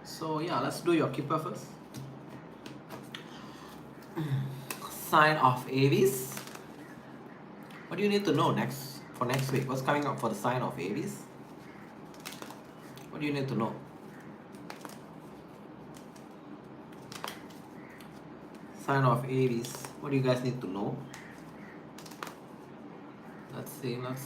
So yeah, let's do your keeper first. Sign of Aries. What do you need to know next for next week? What's coming up for the sign of Aries? What do you need to know? Sign of Aries. What do you guys need to know? Let's see. What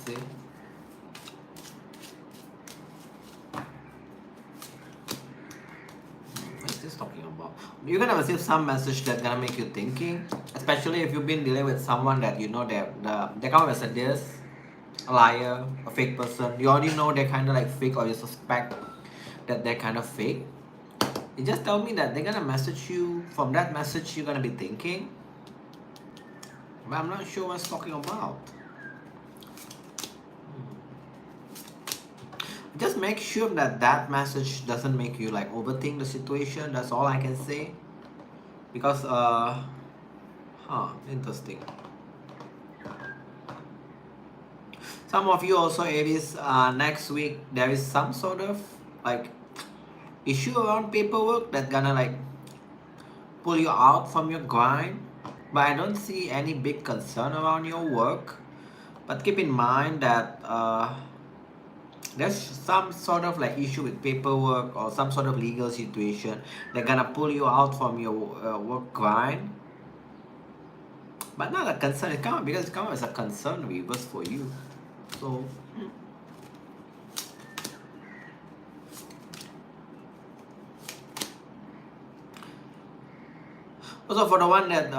is this talking about? You're gonna receive some message that's gonna make you thinking, especially if you've been dealing with someone that you know they come as a this, a liar, a fake person. You already know they're kind of like fake, or you suspect that they're kind of fake. It just tell me that they're gonna message you. From that message, you're gonna be thinking, but I'm not sure what it's talking about. Just make sure that that message doesn't make you like overthink the situation. That's all I can say. Because interesting. Some of you also Aries, next week there is some sort of like issue around paperwork that's gonna like pull you out from your grind. But I don't see any big concern around your work. But keep in mind that there's some sort of like issue with paperwork or some sort of legal situation they're gonna pull you out from your work grind, but not a concern. It come because it comes as a concern reverse for you. So also for the one that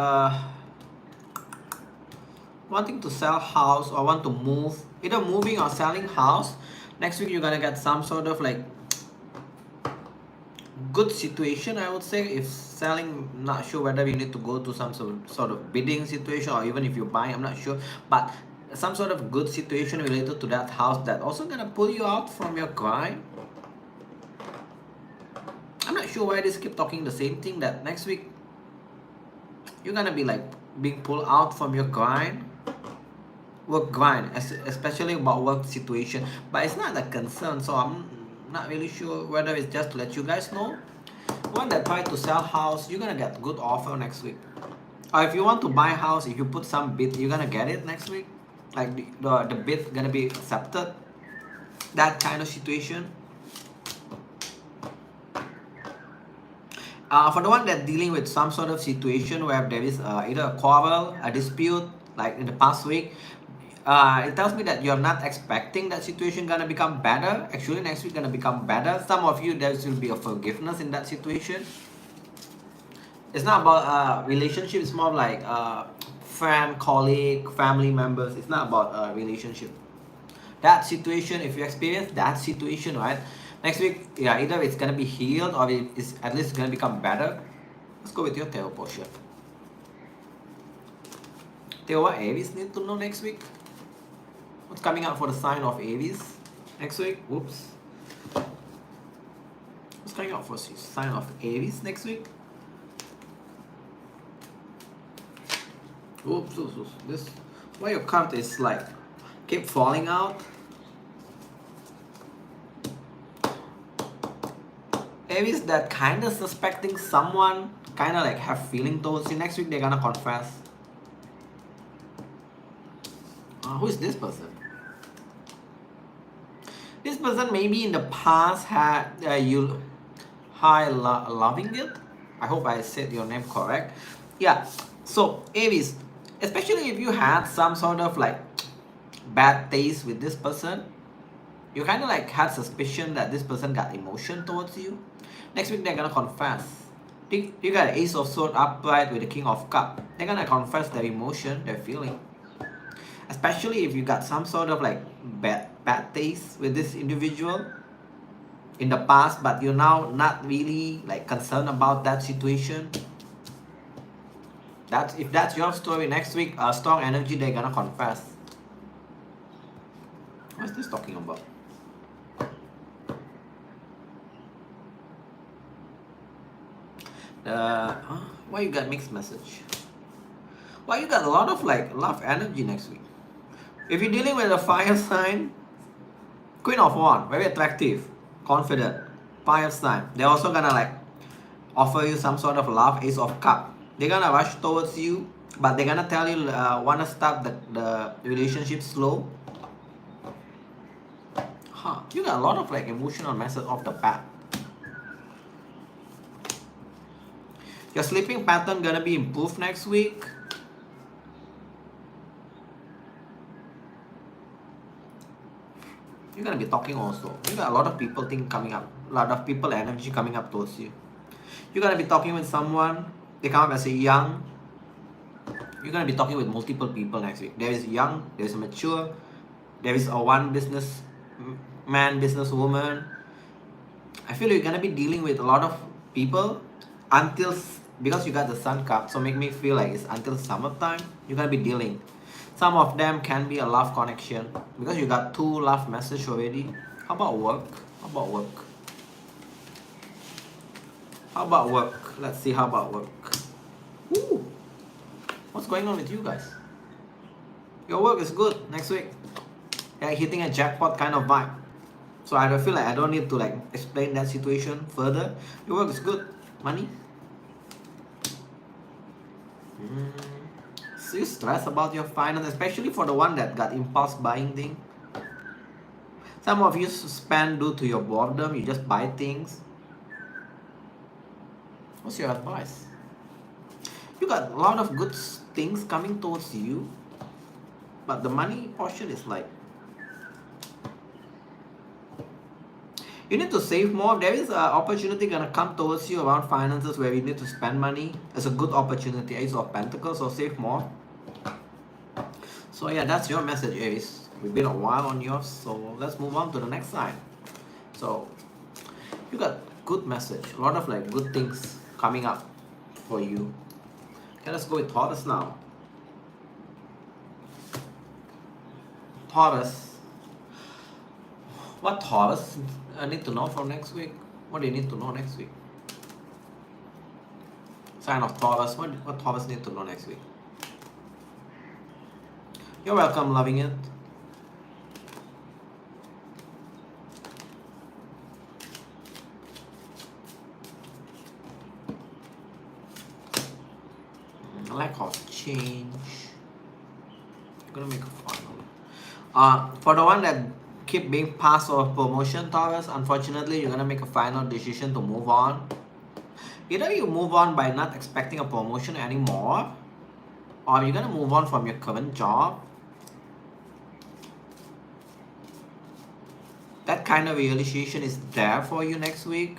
wanting to sell house or want to move, either moving or selling house, next week you're gonna get some sort of like good situation, I would say. If selling, not sure whether you need to go to some sort of bidding situation, or even if you buy, I'm not sure, but some sort of good situation related to that house that also gonna pull you out from your grind. I'm not sure why this keep talking the same thing, that next week you're gonna be like being pulled out from your grind, work grind, especially about work situation. But it's not a concern, so I'm not really sure whether it's just to let you guys know. One that try to sell house, you're gonna get good offer next week. Or if you want to buy house, if you put some bid, you're gonna get it next week. Like the bid gonna be accepted. That kind of situation. For the one that dealing with some sort of situation where there is either a quarrel, a dispute, like in the past week, it tells me that you're not expecting that situation gonna become better. Actually, next week gonna become better. Some of you, there will be a forgiveness in that situation. It's not about relationship. It's more like friend, colleague, family members. It's not about relationship. That situation, if you experience that situation, right? Next week, yeah, either it's gonna be healed or it's at least gonna become better. Let's go with your tarot portion. Theo, what Aries need to know next week? What's coming up for the sign of Aries next week? Whoops. What's coming up for the sign of Aries next week? Oops. This, why your card is like keep falling out? Aries that kind of suspecting someone, kind of like have feeling towards you. Next week they're gonna confess. Who is this person? This person maybe in the past had you loving it. I hope I said your name correct. Yeah. So Aries, especially if you had some sort of like bad taste with this person, you kind of like had suspicion that this person got emotion towards you. Next week they're gonna confess. You got Ace of Swords upright with the King of Cups. They're gonna confess their emotion, their feeling. Especially if you got some sort of like bad taste with this individual in the past, but you're now not really like concerned about that situation. If that's your story, next week, strong energy, they're gonna confess. What's this talking about? Why you got mixed message? Why you got a lot of like love energy next week? If you're dealing with a fire sign, Queen of Wands, very attractive, confident, fire sign. They're also gonna like offer you some sort of love, Ace of Cup. They're gonna rush towards you, but they're gonna tell you wanna start the relationship slow. You got a lot of like emotional message off the bat. Your sleeping pattern gonna be improved next week. You're gonna be talking also. You got a lot of people coming up, a lot of people energy coming up towards you. You're gonna be talking with someone. They come up as a young. You're gonna be talking with multiple people next week. There is young, there is mature, there is a one business man, business woman. I feel you're gonna be dealing with a lot of people until, because you got the sun card, so make me feel like it's until summertime. You're gonna be dealing. Some of them can be a love connection because you got 2 love message already. How about work? How about work? How about work? Let's see how about work. Woo! What's going on with you guys? Your work is good next week. Yeah, hitting a jackpot kind of vibe. So I feel like I don't need to like explain that situation further. Your work is good. Money. So you stress about your finance, especially for the one that got impulse buying thing. Some of you spend due to your boredom. You just buy things. What's your advice? You got a lot of good things coming towards you, but the money portion is like, you need to save more. There is an opportunity gonna come towards you around finances where you need to spend money. It's a good opportunity. Ace of Pentacles, so save more. So yeah, that's your message, Aries. We've been a while on yours, so let's move on to the next sign. So you got good message, a lot of like good things coming up for you. Okay, let's go with Taurus now. Taurus. What Taurus I need to know for next week? What do you need to know next week? Sign of Taurus. What Taurus need to know next week? You're welcome, loving it. Lack of change. I'm gonna make a final. For the one that keep being passed or promotion, Taurus, unfortunately you're gonna make a final decision to move on. Either you move on by not expecting a promotion anymore, or you're gonna move on from your current job. That kind of realization is there for you next week.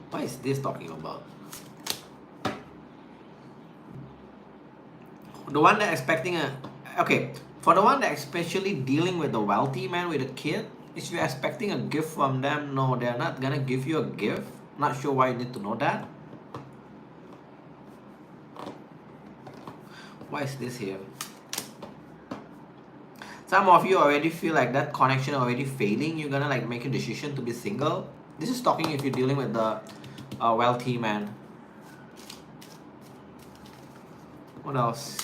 What is this talking about? The one that expecting a... Okay, for the one that especially dealing with the wealthy man with a kid, if you're expecting a gift from them, no, they're not gonna give you a gift. Not sure why you need to know that. Why is this here? Some of you already feel like that connection already failing. You're gonna like make a decision to be single. This is talking if you're dealing with the wealthy man. What else?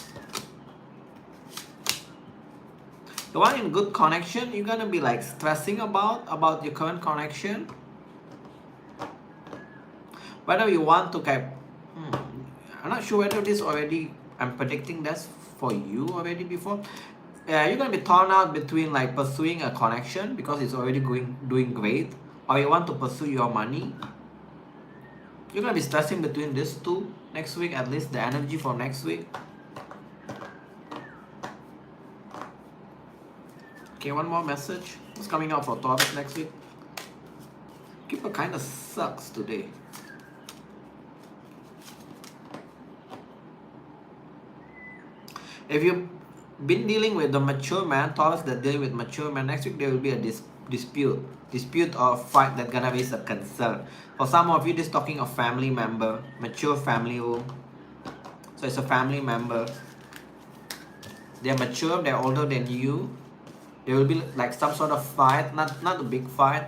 The one in good connection, you're gonna be like stressing about your current connection. Whether you want to I'm not sure whether this already, I'm predicting this for you already before. You're gonna be torn out between like pursuing a connection because it's already doing great, or you want to pursue your money. You're gonna be stressing between these two next week, at least the energy for next week. Okay, one more message. What's coming out for Taurus next week? People kind of sucks today. If you've been dealing with the mature man, Taurus that dealing with mature man, next week there will be a dispute or fight that's gonna raise a concern. For some of you, this is talking of family member, mature family. So it's a family member. They're mature, they're older than you. There will be like some sort of fight, not a big fight.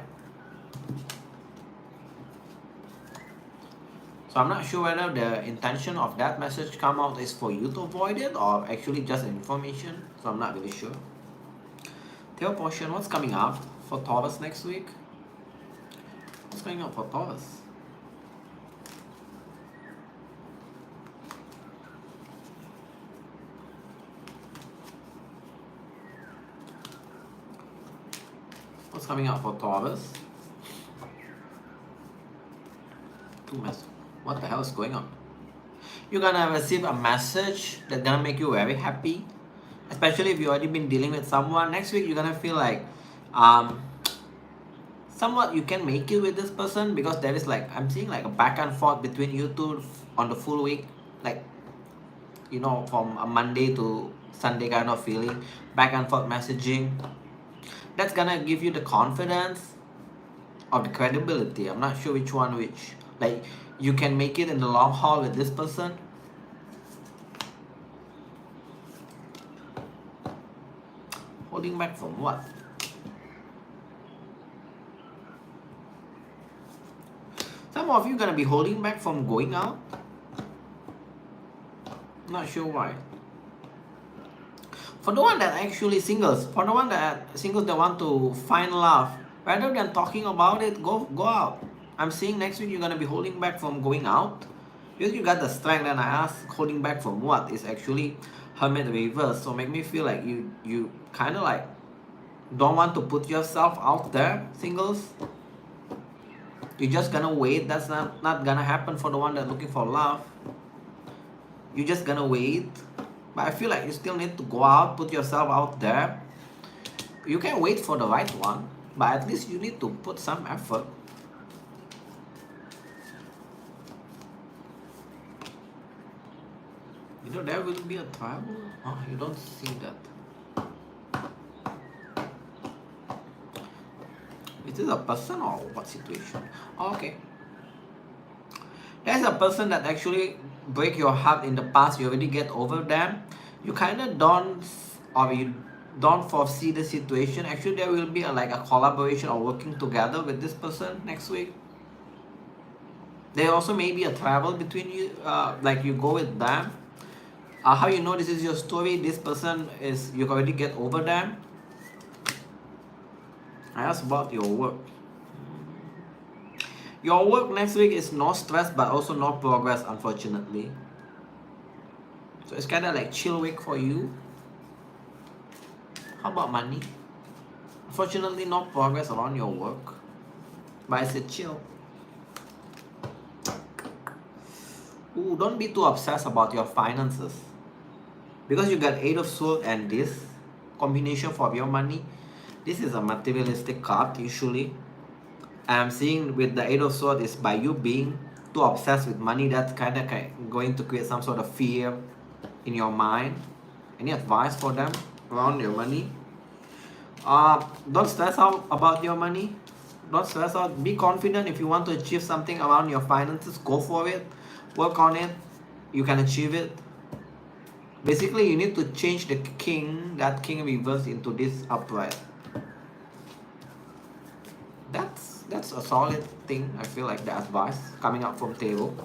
So So I'm not sure whether the intention of that message come out is for you to avoid it or actually just information. So I'm not really sure. Tail portion, what's coming up for Taurus next week? What's going on for Taurus? What's coming up for Taurus? What the hell is going on? You're gonna receive a message that's gonna make you very happy. Especially if you've already been dealing with someone. Next week you're gonna feel like somewhat you can make it with this person, because there is like, I'm seeing like a back and forth between you two on the full week, like, you know, from a Monday to Sunday kind of feeling, back and forth messaging. That's gonna give you the confidence or the credibility. I'm not sure which one which. Like, you can make it in the long haul with this person. Holding back from what? Some of you are gonna be holding back from going out. Not sure why. For the one that actually singles, for the one that singles that want to find love, rather than talking about it, go out. I'm seeing next week you're gonna be holding back from going out. Because you got the strength, and I asked holding back from what is actually Hermit reverse. So make me feel like you kind of like don't want to put yourself out there, singles. You're just gonna wait. That's not gonna happen for the one that's looking for love. You're just gonna wait. But I feel like you still need to go out, put yourself out there. You can wait for the right one, but at least you need to put some effort. You know, there will be a travel. Oh, you don't see that. Is this a person or what situation? Oh, okay. There's a person that actually break your heart in the past. You already get over them. You kind of don't, or you don't foresee the situation. Actually, there will be like a collaboration or working together with this person next week. There also may be a travel between you, like you go with them. How you know this is your story? This person is, you already get over them. I asked about your work. Your work next week is no stress, but also no progress, unfortunately. So it's kind of like chill week for you. How about money? Unfortunately, no progress around your work, but I said chill. Ooh, don't be too obsessed about your finances. Because you got 8 of Swords and this combination for your money. This is a materialistic card usually. I'm seeing with the 8 of Swords is by you being too obsessed with money, that's kind of going to create some sort of fear in your mind. Any advice for them around your money? Don't stress out about your money. Don't stress out. Be confident. If you want to achieve something around your finances, go for it. Work on it. You can achieve it. Basically, you need to change the king, that king reverse, into this upright. That's a solid thing. I feel like the advice coming up from table.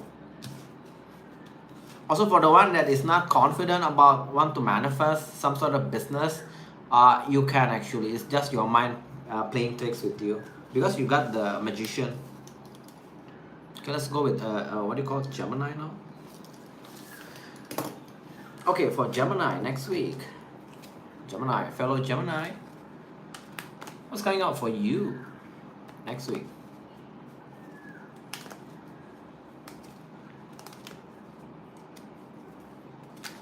Also, for the one that is not confident about want to manifest some sort of business, you can actually. It's just your mind playing tricks with you, because you got the Magician. Okay, let's go with what do you call it? Gemini now. Okay, for Gemini next week. Gemini, fellow Gemini. What's coming out for you next week?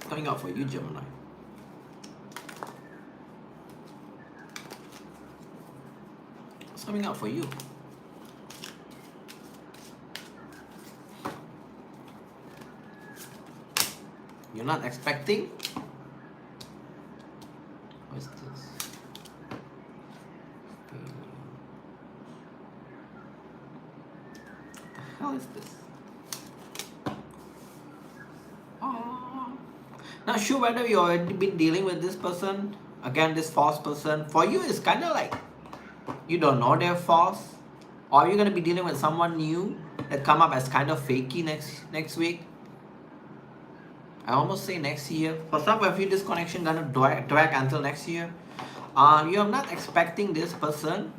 Coming out for you, Gemini. What's coming out for you? You're not expecting? What is this? What the hell is this? Not sure whether you already been dealing with this person. Again, this false person. For you, it's kind of like you don't know they're false, or you're going to be dealing with someone new. that come up as kind of fakey next week. I almost say next year. For some of you, this connection gonna drag until next year. You're not expecting this person.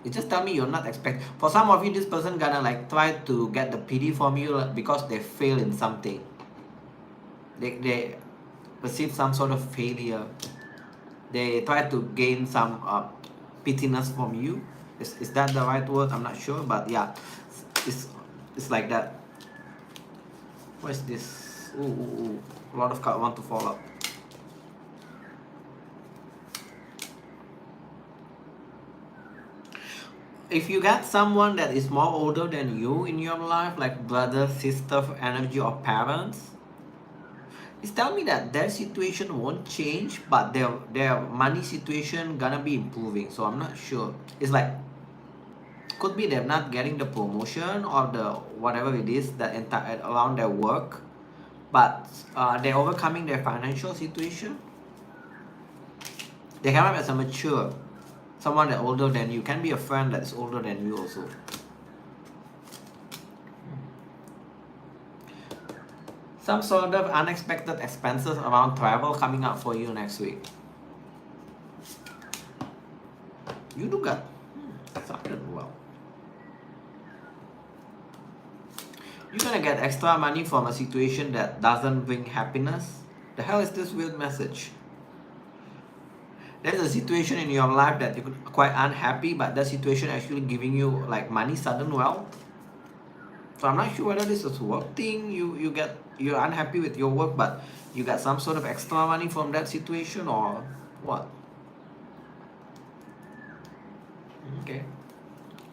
You just tell me you're not expecting. For some of you, this person gonna like try to get the pity from you because they fail in something. They perceive some sort of failure. They try to gain some pittiness from you. Is that the right word? I'm not sure, but yeah, it's like that. What is this? Ooh. A lot of cards want to fall out. If you got someone that is more older than you in your life, like brother, sister energy, or parents, it's telling me that their situation won't change, but their money situation gonna be improving. So I'm not sure. It's like, could be they're not getting the promotion or the whatever it is that around their work, but they're overcoming their financial situation. They come up as a mature, someone that's older than you. Can be a friend that's older than you also. Some sort of unexpected expenses around travel coming up for you next week. You do got started well. You're gonna get extra money from a situation that doesn't bring happiness. The hell is this weird message? There's a situation in your life that you're quite unhappy, but that situation actually giving you like money, sudden wealth. So I'm not sure whether this is a work thing. You're unhappy with your work, but you got some sort of extra money from that situation, or what? Okay,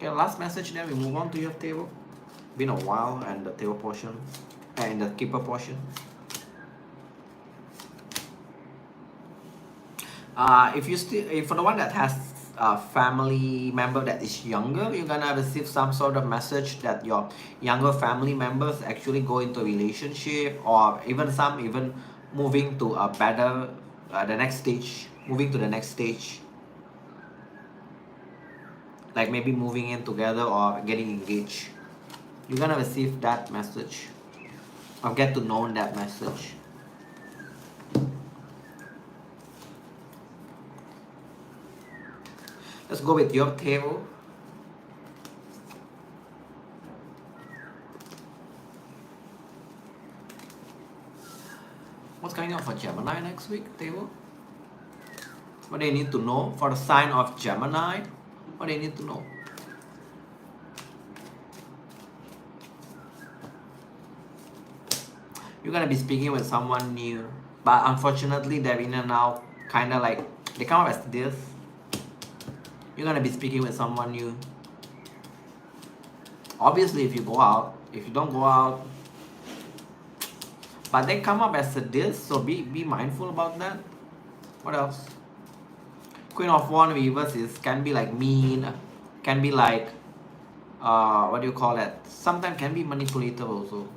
last message, then we move on to your table. Been a while, and the table portion, and the keeper portion. If for the one that has a family member that is younger, you're gonna receive some sort of message that your younger family members actually go into a relationship, or even moving to a better the next stage, moving to the next stage, like maybe moving in together or getting engaged. You're gonna receive that message, or get to know that message. Let's go with your table. What's coming up for Gemini next week, table? What do they need to know for the sign of Gemini? What do they need to know? You're gonna be speaking with someone new, but unfortunately they're in and out, kind of like they come up as this. You're gonna be speaking with someone new. Obviously, if you go out, if you don't go out, but they come up as this, so be mindful about that. What else? Queen of Wands reverse can be like mean, can be like what do you call it? Sometimes can be manipulative also.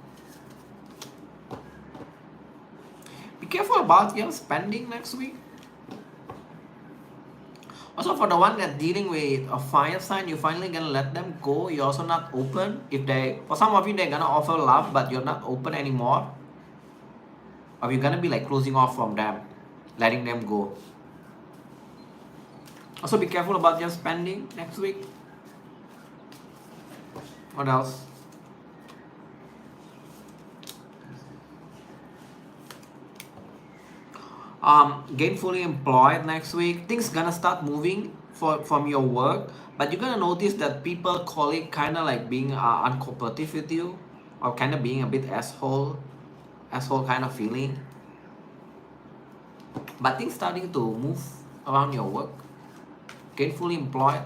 Be careful about your spending next week. Also, for the one that's dealing with a fire sign, you're finally gonna let them go. You're also not open. For some of you, they're gonna offer love, but you're not open anymore. Or you're gonna be like closing off from them, letting them go. Also, be careful about your spending next week. What else? Gainfully employed next week. Things gonna start moving from your work, but you're gonna notice that people call it kind of like being uncooperative with you, or kind of being a bit asshole kind of feeling. But things starting to move around your work. Gainfully employed.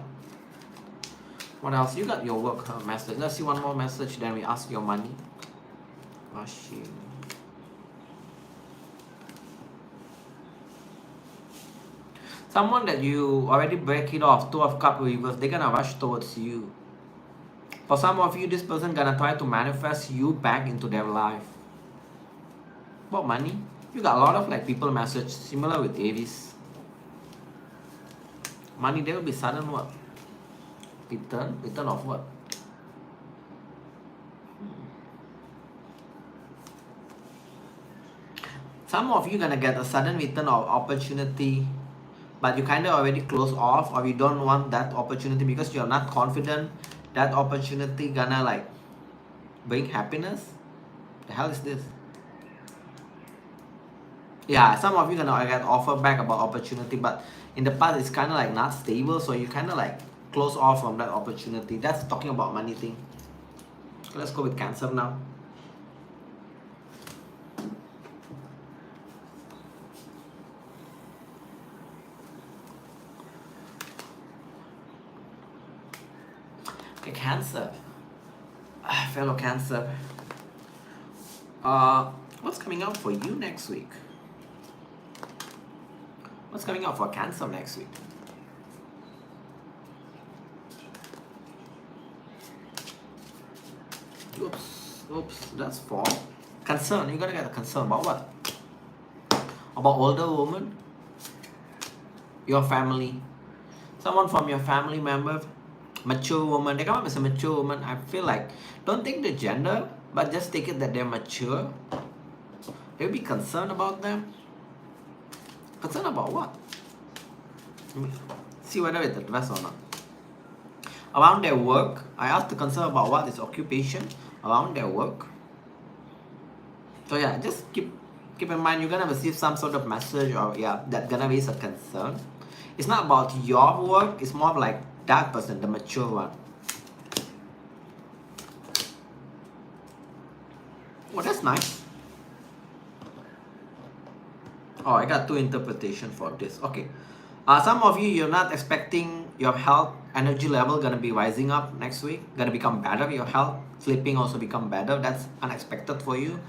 What else? You got your work message. Let's see one more message, then we ask your money. Rushing. Someone that you already break it off, Two of Cups reverse, they're gonna rush towards you. For some of you, this person gonna try to manifest you back into their life. About money, you got a lot of like people message, similar with Aries. Money, there will be sudden what? Return of what? Some of you gonna get a sudden return of opportunity, but you kind of already close off, or you don't want that opportunity because you're not confident that opportunity gonna like bring happiness. The hell is this? Yeah, some of you gonna get offer back about opportunity, but in the past it's kind of like not stable, so you kind of like close off from that opportunity. That's talking about money thing. Okay, let's go with Cancer now. Okay, Cancer. Fellow Cancer. What's coming up for you next week? What's coming up for Cancer next week? Oops, that's 4. Concern, you gotta get a concern about what? About older woman? Your family? Someone from your family member? Mature woman? They come up as a mature woman. I feel like, don't take the gender, but just take it that they're mature. They'll be concerned about them. Concerned about what? See whether it's addressed or not. Around their work, I asked the concern about what is occupation around their work. So yeah, just keep in mind you're gonna receive some sort of message, or yeah, that's gonna raise a concern. It's not about your work, it's more of like that person, the mature one. Oh, that's nice. Oh, I got 2 interpretations for this. Okay. Some of you, you're not expecting your health energy level gonna be rising up next week, gonna become better. Your health, sleeping also become better. That's unexpected for you.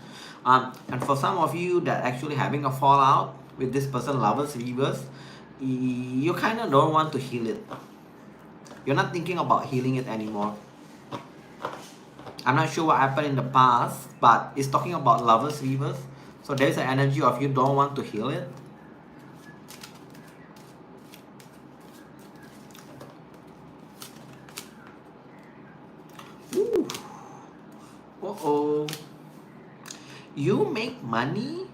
And for some of you that actually having a fallout with this person, lovers, reverse, you kind of don't want to heal it. You're not thinking about healing it anymore. I'm not sure what happened in the past, but it's talking about lovers, reverse. So there's an energy of you don't want to heal it. Ooh. Uh-oh. You make money,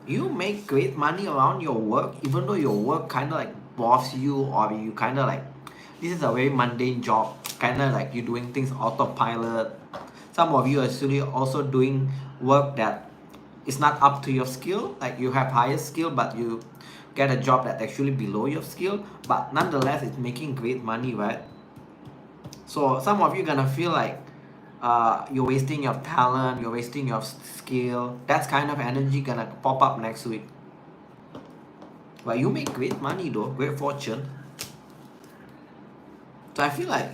you make great money around your work, even though your work kind of like bores you, or you kind of like, this is a very mundane job, kind of like you're doing things autopilot. Some of you are actually also doing work that is not up to your skill, like you have higher skill, but you get a job that actually below your skill, but nonetheless it's making great money, right? So some of you gonna feel like you're wasting your talent, you're wasting your skill. That's kind of energy gonna pop up next week. But you make great money though, great fortune. So I feel like,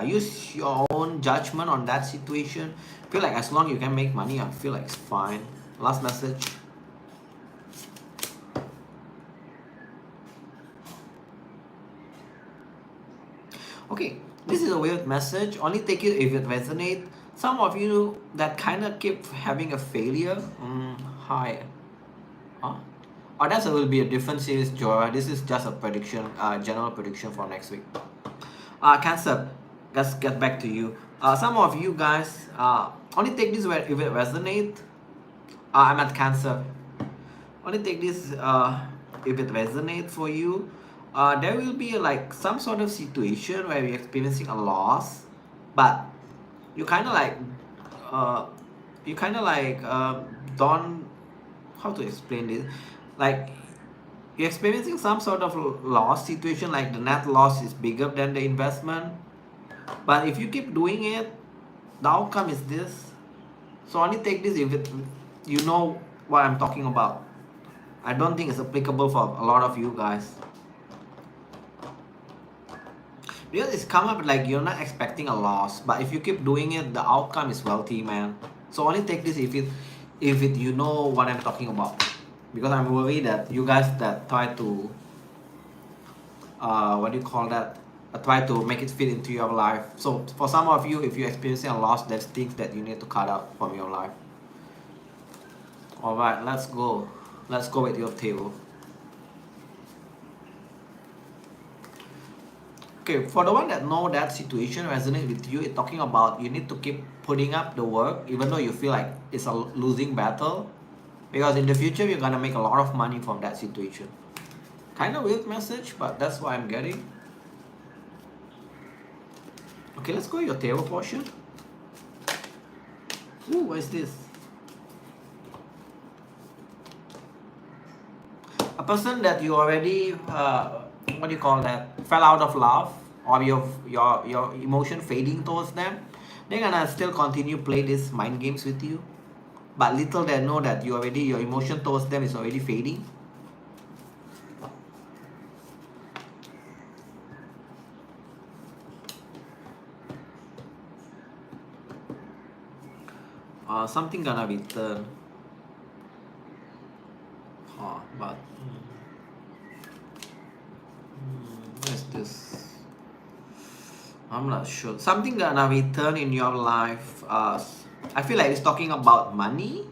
use your own judgment on that situation. I feel like as long as you can make money, I feel like it's fine. Last message. Okay, this is a weird message. Only take it if it resonates. Some of you that kind of keep having a failure. Hi. Huh? Oh, that will be a different series, Joy. This is just a prediction, general prediction for next week. Cancer, let's get back to you. Some of you guys, only take this where if it resonates. I'm at Cancer. Only take this if it resonates for you. There will be like some sort of situation where you're experiencing a loss, but you kind of like, don't, how to explain this, like you're experiencing some sort of loss situation, like the net loss is bigger than the investment, but if you keep doing it, the outcome is this. So only take this if it, you know what I'm talking about. I don't think it's applicable for a lot of you guys, because it's come up like you're not expecting a loss, but if you keep doing it, the outcome is wealthy, man. So only take this if it you know what I'm talking about, because I'm worried that you guys that try to what do you call that, try to make it fit into your life. So for some of you, if you're experiencing a loss, there's things that you need to cut out from your life. All right, let's go with your table. Okay, for the one that know that situation resonates with you, it's talking about you need to keep putting up the work even though you feel like it's a losing battle. because in the future you're gonna make a lot of money from that situation. Kind of weird message, but that's what I'm getting. Okay, let's go your tarot portion. Ooh, what is this? A person that you already, what do you call that? Fell out of love, or your emotion fading towards them. They're gonna still continue play these mind games with you, but little they know that your emotion towards them is already fading. Something gonna return. But what is this? I'm not sure. Something gonna return in your life. I feel like it's talking about money.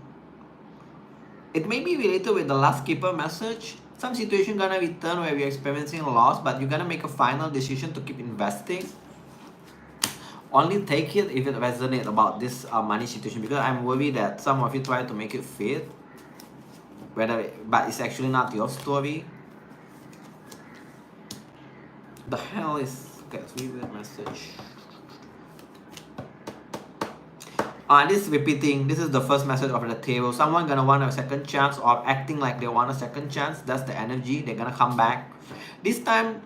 It may be related with the last keeper message. Some situation gonna return where we're experiencing loss, but you're gonna make a final decision to keep investing. Only take it if it resonates about this money situation, because I'm worried that some of you try to make it fit, but it's actually not your story. The hell is, okay, let's read the message. This is repeating. This is the first message of the tarot. Someone gonna want a second chance, or acting like they want a second chance. That's the energy. They're gonna come back. This time,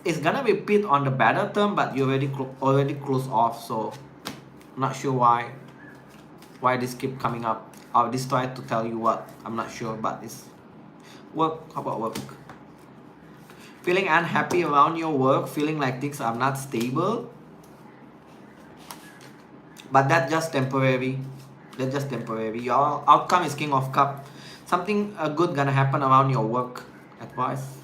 it's gonna repeat on the better term, but you already closed off. So, I'm not sure why this keep coming up. I'll just try to tell you what. I'm not sure, but it's work. How about work? Feeling unhappy around your work, feeling like things are not stable. But that's just temporary. That's just temporary. Your outcome is King of Cups. Something good gonna happen around your work. Advice.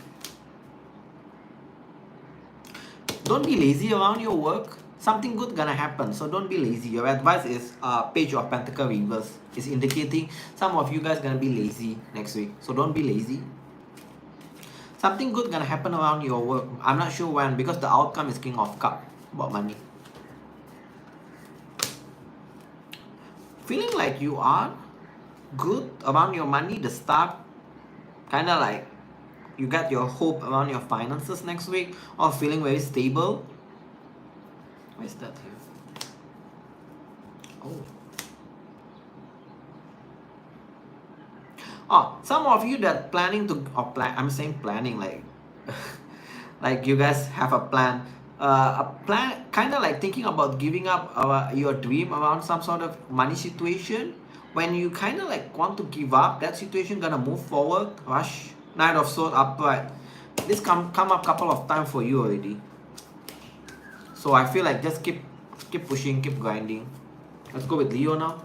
Don't be lazy around your work. Something good gonna happen, so don't be lazy. Your advice is Page of Pentacle reverse. It's indicating some of you guys gonna be lazy next week, so don't be lazy. Something good gonna happen around your work. I'm not sure when, because the outcome is King of Cups, about money. Feeling like you are good around your money, the start, kind of like you got your hope around your finances next week, or feeling very stable. Where's that here? Some of you that planning to, I'm saying planning like like you guys have a plan, kind of like thinking about giving up your dream around some sort of money situation. When you kind of like want to give up, that situation gonna move forward. Rush, Knight of Swords upright. This come up couple of times for you already. So I feel like just keep pushing, keep grinding. Let's go with Leo now.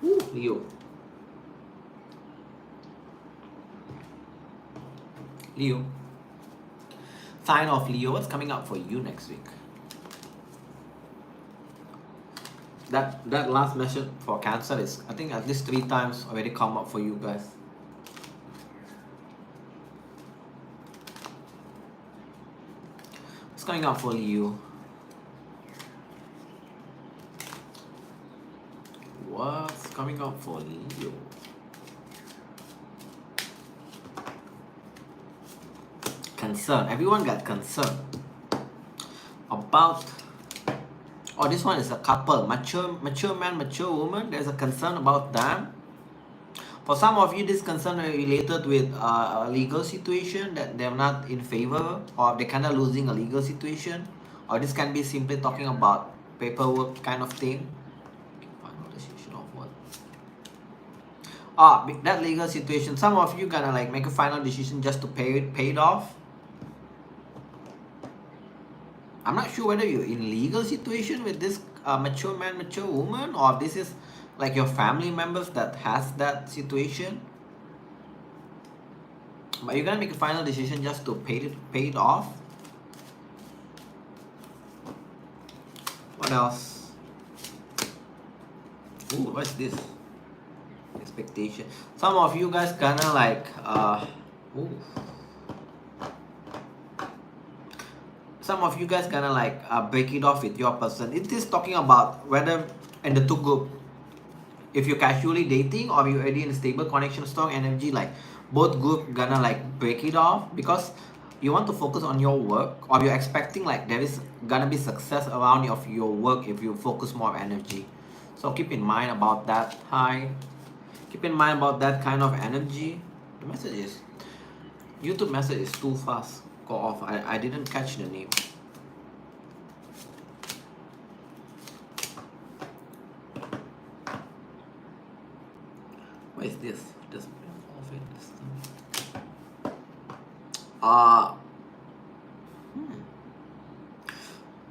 Ooh, Leo. Leo. Sign of Leo. What's coming up for you next week? That last message for Cancer is, I think, at least 3 times already come up for you guys. What's coming up for Leo? What's coming up for Leo? Concern. Everyone got concern about, this one is a couple, mature man, mature woman. There's a concern about them. For some of you, this concern is related with a legal situation that they're not in favor, or they're kind of losing a legal situation, or this can be simply talking about paperwork kind of thing. That legal situation, some of you gonna like make a final decision just to pay it off. I'm not sure whether you're in legal situation with this mature man, mature woman, or this is like your family members that has that situation. But you're gonna make a final decision just to pay it off. What else? Ooh, what's this? Expectation. Some of you guys gonna like some of you guys gonna like break it off with your person. It is talking about whether in the two group, If you're casually dating or you're already in a stable connection, strong energy, like both group gonna like break it off because you want to focus on your work, or you're expecting like there is gonna be success around of your work if you focus more energy. So keep in mind about that. Hi. Keep in mind about that kind of energy. The message is, YouTube message is too fast. Go off. I didn't catch the name. What is this? Just off it this time.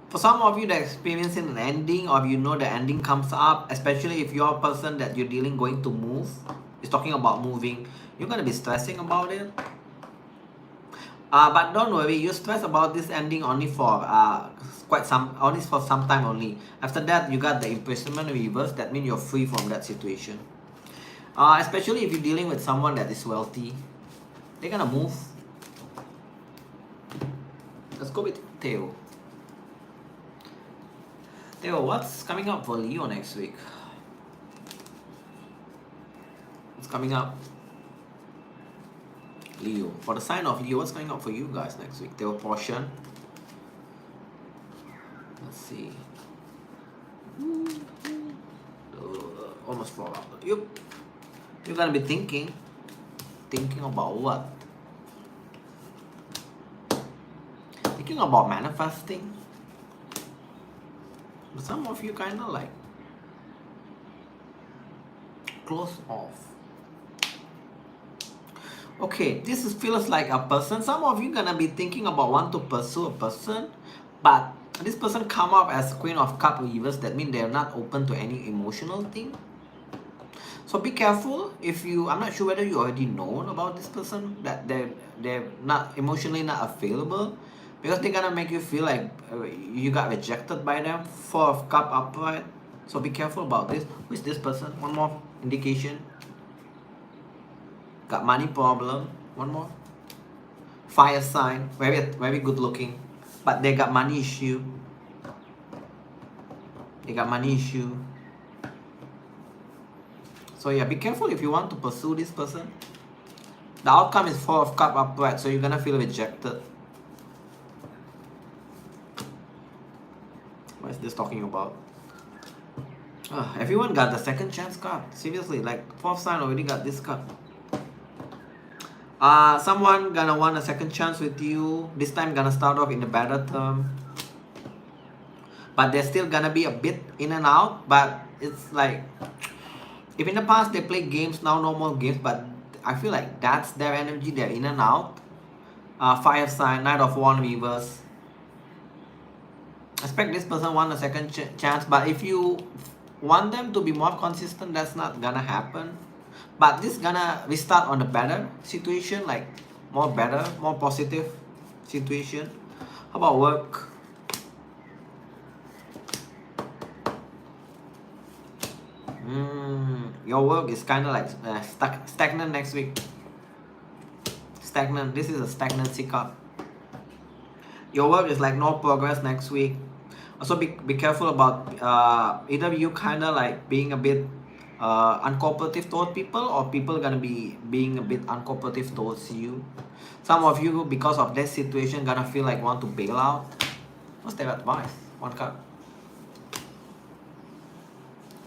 For some of you that experiencing an ending, or you know the ending comes up, especially if you're a person that you're dealing going to move, it's talking about moving, you're gonna be stressing about it. But don't worry, you stress about this ending only for only for some time only. After that, you got the imprisonment reverse. That means you're free from that situation. Especially if you're dealing with someone that is wealthy, they're gonna move. Let's go with Theo. Theo, what's coming up for Leo next week? What's coming up? Leo. For the sign of Leo, what's coming up for you guys next week? Theo portion. Let's see. Almost fall out. You're gonna be thinking about what? Thinking about manifesting. But some of you kind of like close off. Okay, feels like a person. Some of you gonna be thinking about want to pursue a person, but this person come up as Queen of Cup reverse. That means they're not open to any emotional thing. So be careful. I'm not sure whether you already know about this person, that they're not emotionally not available, because they're gonna make you feel like you got rejected by them. Four of Cup upright. So be careful about this. Who is this person? One more indication. Got money problem. One more. Fire sign. Very, very good looking. But they got money issue. So yeah, be careful if you want to pursue this person. The outcome is Four of Cup upright. So you're gonna feel rejected. What is this talking about? Everyone got the second chance card. Seriously, like fourth sign already got this card. Someone gonna want a second chance with you. This time gonna start off in a better term. But they're still gonna be a bit in and out. But it's like, if in the past they play games, now no more games. But I feel like that's their energy. They're in and out. Fire sign, Knight of Wands reverse. I expect this person want a second chance. But if you want them to be more consistent, that's not gonna happen. But this gonna restart on a better situation, like more positive situation. How about work? Your work is kind of like stagnant next week. Stagnant. This is a stagnancy card. Your work is like no progress next week. Also be careful about either you kind of like being a bit uncooperative toward people, or people gonna be being a bit uncooperative towards you. Some of you, because of this situation, gonna feel like want to bail out. What's their advice? One card.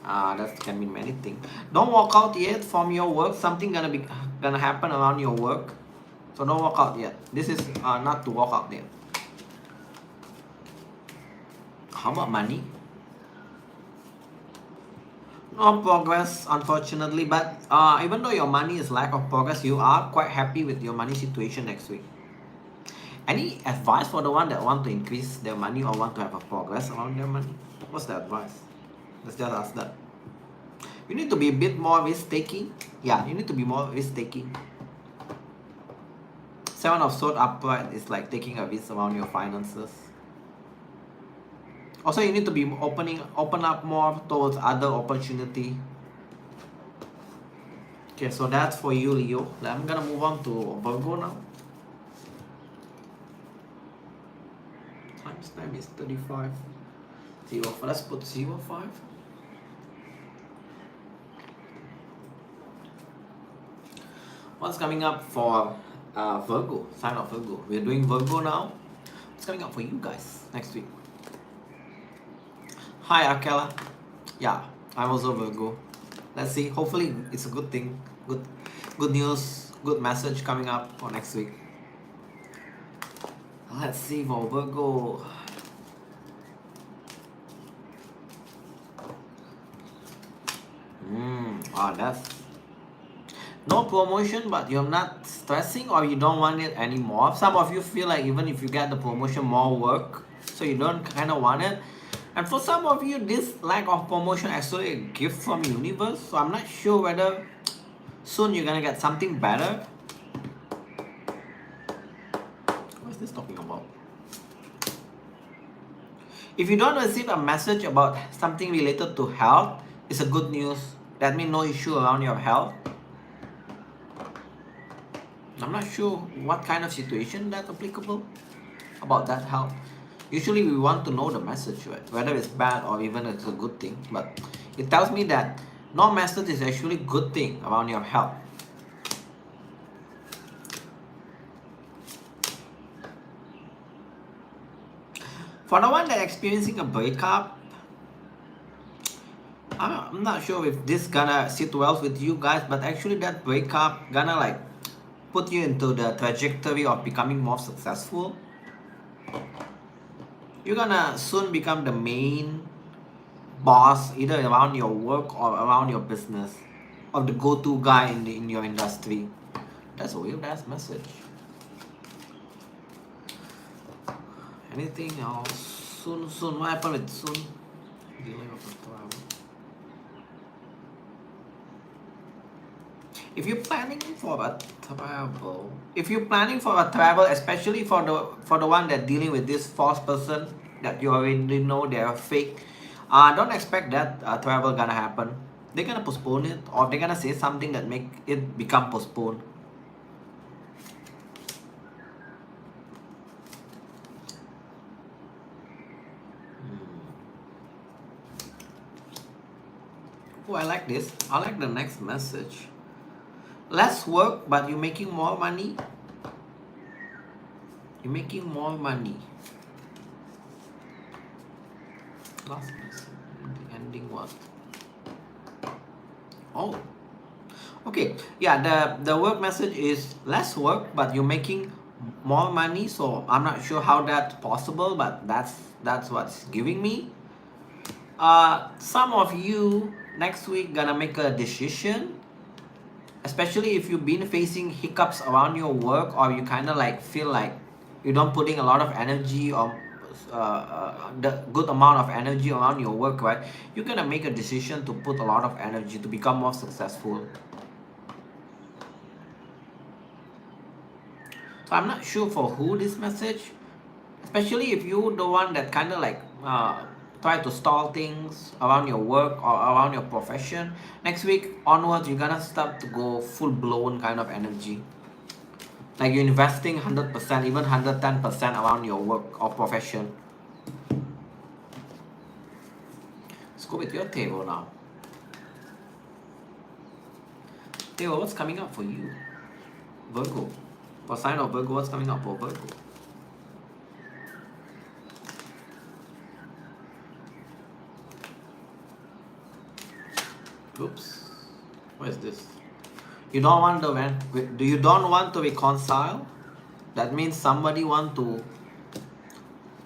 That can mean many things. Don't walk out yet from your work. Something gonna happen around your work. So don't walk out yet. This is not to walk out yet. How about money? No progress, unfortunately. But even though your money is lack of progress, you are quite happy with your money situation next week. Any advice for the one that want to increase their money or want to have a progress around their money? What's the advice? Let's just ask that. You need to be a bit more risk-taking. Yeah, you need to be more risk-taking. Seven of Swords upright is like taking a risk around your finances. Also, you need to be open up more towards other opportunity. Okay, so that's for you, Leo. I'm gonna move on to Virgo now. Time is 35. 0. Let's put 05. What's coming up for Virgo, sign of Virgo? We're doing Virgo now. What's coming up for you guys next week? Hi, Akela. Yeah, I'm also Virgo. Let's see. Hopefully, it's a good thing. Good news. Good message coming up for next week. Let's see for Virgo. That's no promotion, but you're not stressing or you don't want it anymore. Some of you feel like even if you get the promotion, more work, so you don't kind of want it. And for some of you, this lack of promotion actually a gift from universe. So I'm not sure whether soon you're gonna get something better. What is this talking about? If you don't receive a message about something related to health, it's a good news. That means no issue around your health. I'm not sure what kind of situation that's applicable about that health. Usually we want to know the message, right? Whether it's bad or even it's a good thing. But it tells me that no message is actually a good thing around your health. For the one that's experiencing a breakup, I'm not sure if this gonna sit well with you guys, but actually that breakup gonna like put you into the trajectory of becoming more successful. You're gonna soon become the main boss either around your work or around your business, or the go-to guy in your industry. That's a weird ass message. Anything else? Soon. What happened with soon? Dealing with the travel. If you're planning for a travel, especially for the one that dealing with this false person that you already know they are fake, don't expect that travel gonna happen. They're gonna postpone it, or they're gonna say something that make it become postponed. Oh, I like this. I like the next message. Less work, but you're making more money. You're making more money. Last message. Ending what? Oh. Okay. Yeah, the work message is less work, but you're making more money. So I'm not sure how that's possible, but that's what's giving me. Some of you next week gonna make a decision, especially if you've been facing hiccups around your work, or you kind of like feel like you don't putting a lot of energy or the good amount of energy around your work, right? You're gonna make a decision to put a lot of energy to become more successful. So I'm not sure for who this message, especially if you're the one that kind of like try to stall things around your work or around your profession. Next week onwards, you're gonna start to go full-blown kind of energy. Like you're investing 100%, even 110% around your work or profession. Let's go with your table now. Table, what's coming up for you? Virgo. For sign of Virgo, what's coming up for Virgo? Oops. What is this? You don't want to reconcile? That means somebody want to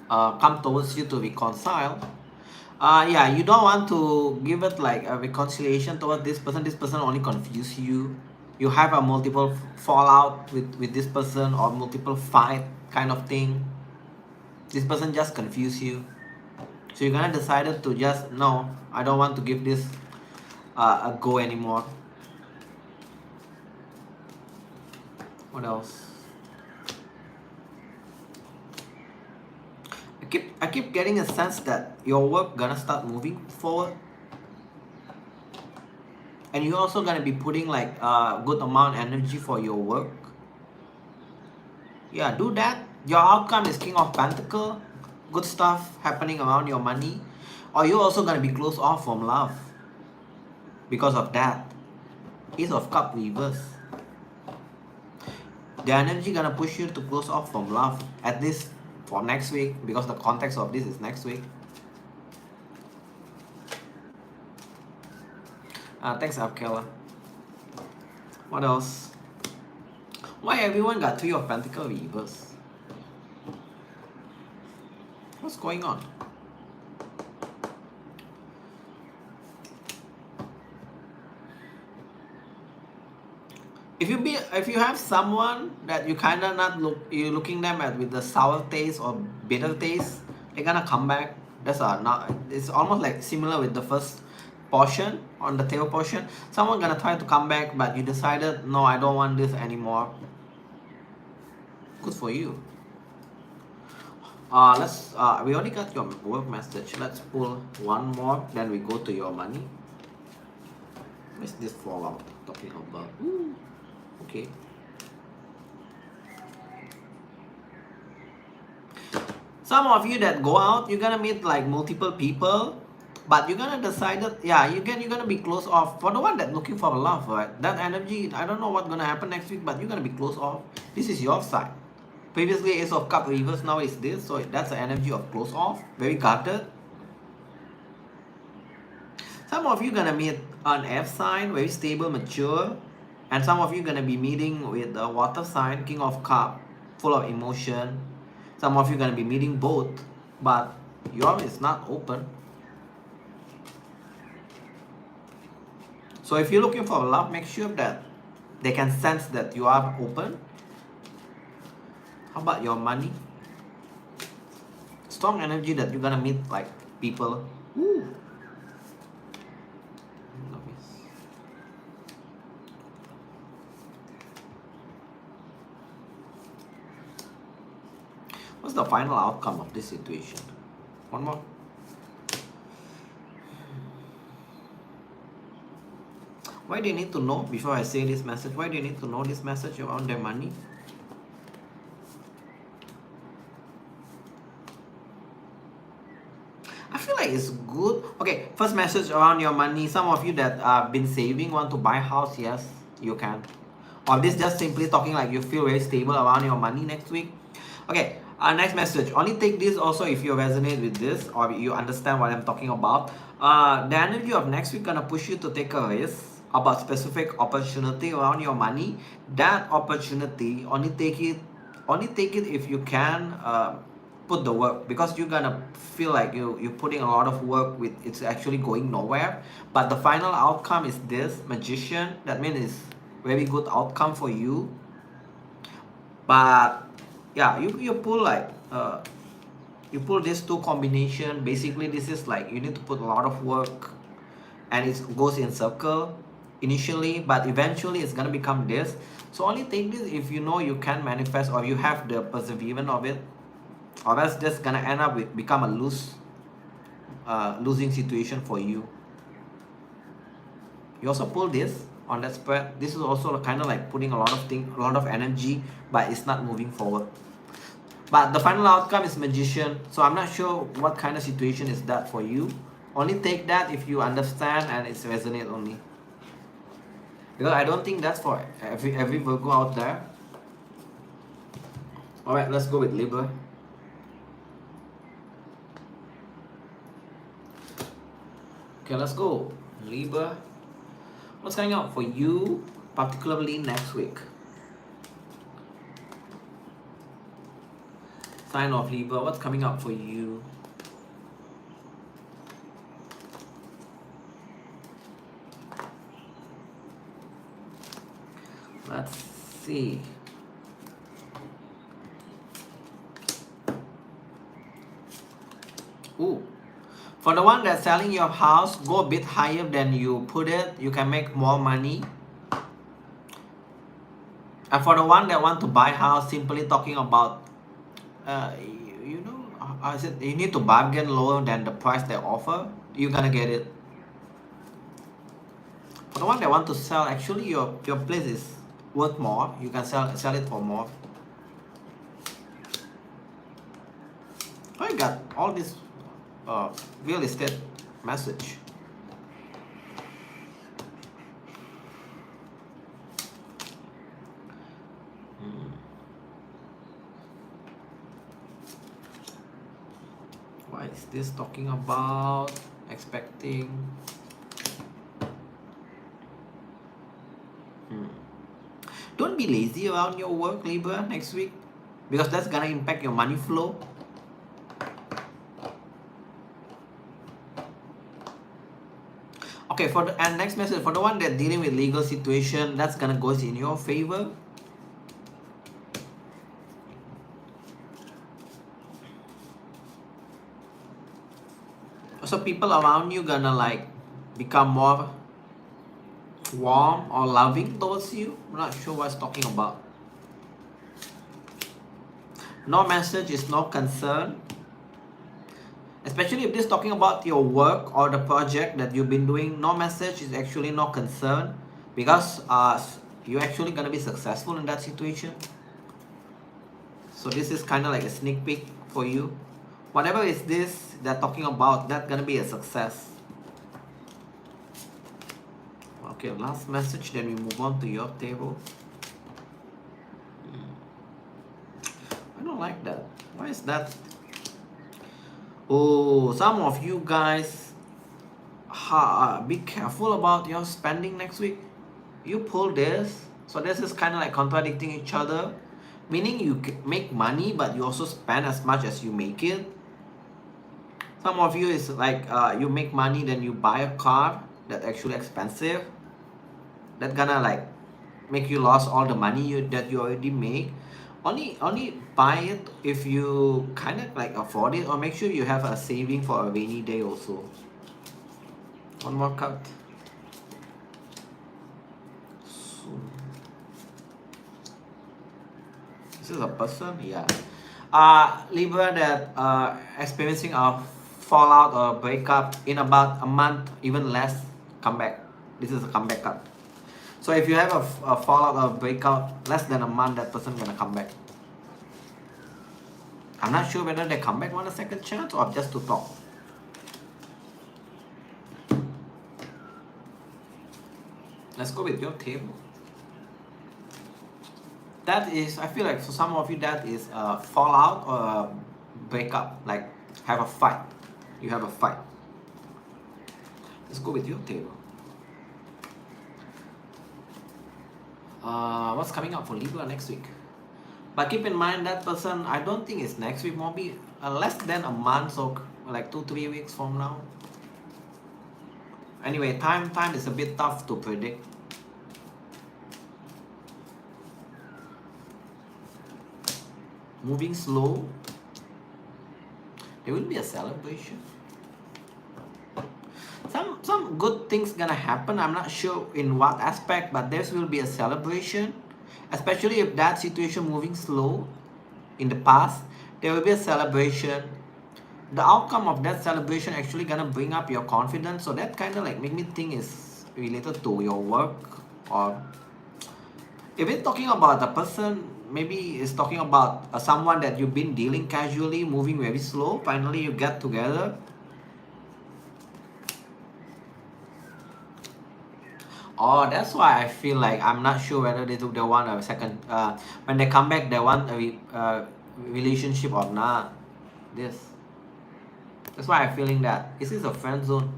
come towards you to reconcile. Yeah, you don't want to give it like a reconciliation towards this person. This person only confuse you. You have a multiple fallout with this person, or multiple fight kind of thing. This person just confuse you. So you're gonna decide to just, no, I don't want to give this a go anymore. What else? I keep getting a sense that your work gonna start moving forward, and you're also gonna be putting like a good amount of energy for your work. Yeah, do that. Your outcome is King of Pentacles, good stuff happening around your money, or you're also gonna be closed off from love because of that. Ace of Cups reverse. the energy gonna push you to close off from love, at least for next week, because the context of this is next week. Thanks, Abkela. What else? Why everyone got 3 of Pentacles reverse? What's going on? If you have someone that you kinda not you're looking them at with the sour taste or bitter taste, they're gonna come back. That's not. It's almost like similar with the first portion on the tail portion. Someone gonna try to come back, but you decided, no, I don't want this anymore. Good for you. We already got your work message. Let's pull one more, then we go to your money. Where's this fallout talking about? Ooh. Okay. Some of you that go out, you're gonna meet like multiple people, but you're gonna decide that, yeah, you're gonna be close off. For the one that looking for love, right? That energy, I don't know what's gonna happen next week, but you're gonna be close off. This is your side. Previously, Ace of Cups reverse, now it's this, so that's the energy of close off, very guarded. Some of you gonna meet an F sign, very stable, mature, and some of you gonna be meeting with a water sign, King of Cups, full of emotion. Some of you gonna be meeting both, but yours is not open. So if you're looking for love, make sure that they can sense that you are open. How about your money? Strong energy that you're gonna meet like people. Ooh. What's the final outcome of this situation? One more. Why do you need to know, before I say this message, why do you need to know this message around their money? I feel like it's good. Okay, first message around your money. Some of you that have been saving, want to buy a house, yes, you can. Or this just simply talking like you feel very stable around your money next week. Okay, next message. Only take this also if you resonate with this or you understand what I'm talking about. The energy of next week gonna push you to take a risk about specific opportunity around your money. That opportunity, only take it if you can put the work, because you're gonna feel like you're putting a lot of work with it's actually going nowhere. But the final outcome is this Magician. That means it's very good outcome for you. But yeah, you pull like you pull these two combination. Basically, this is like you need to put a lot of work, and it goes in circle initially, but eventually it's gonna become this. So only take this if you know you can manifest or you have the perseverance of it, or else just gonna end up with become a losing situation for you. You also pull this on that spread. This is also kind of like putting a lot of energy, but it's not moving forward. But the final outcome is Magician. So I'm not sure what kind of situation is that for you. Only take that if you understand and it's resonate only. Because I don't think that's for every Virgo out there. Alright, let's go with Libra. Okay, let's go. Libra. What's coming out for you, particularly next week? Sign of Libra, what's coming up for you? Let's see. Ooh. For the one that's selling your house, go a bit higher than you put it. You can make more money. And for the one that want to buy house, simply talking about, I said you need to bargain lower than the price they offer. You're gonna get it. For the one that want to sell, actually your place is worth more. You can sell it for more. I got all this real estate message. What is this talking about? Expecting. Don't be lazy around your work, Libra, next week, because that's gonna impact your money flow. Okay, and next message for the one that dealing with legal situation, that's gonna go in your favor. So people around you gonna like become more warm or loving towards you. I'm not sure what it's talking about. No message is no concern. Especially if this is talking about your work or the project that you've been doing, no message is actually no concern, because you're actually gonna be successful in that situation. So this is kind of like a sneak peek for you. Whatever is this they're talking about, that's gonna be a success. Okay, last message, then we move on to your table. I don't like that. Why is that? Oh, some of you guys, be careful about your spending next week. You pull this, so this is kind of like contradicting each other, meaning you make money but you also spend as much as you make it. Some of you is like you make money, then you buy a car that's actually expensive, that's gonna like make you lose all the money that you already make. Only buy it if you kind of like afford it, or make sure you have a saving for a rainy day also. One more card. So, this is a person, yeah. Libra that experiencing a fallout or breakup in about a month, even less, come back. This is a comeback card. So if you have a fallout or breakout less than a month, that person gonna come back. I'm not sure whether they come back want a second chance or just to talk. Let's go with your table. That is, I feel like for some of you that is a fallout or a breakup, like have a fight. You have a fight. Let's go with your table. What's coming up for Libra next week? But keep in mind that person, I don't think it's next week, maybe less than a month, so like 2-3 weeks from now. Anyway, time is a bit tough to predict. Moving slow. There will be a celebration. Some good things gonna happen. I'm not sure in what aspect, but there will be a celebration. Especially if that situation moving slow in the past, there will be a celebration. The outcome of that celebration actually gonna bring up your confidence. So that kind of like make me think is related to your work, or if it's talking about a person, maybe it's talking about someone that you've been dealing casually, moving very slow. Finally, you get together. Oh, that's why I feel like I'm not sure whether they want a second. When they come back, they want a relationship or not. That's why I'm feeling that this is a friend zone.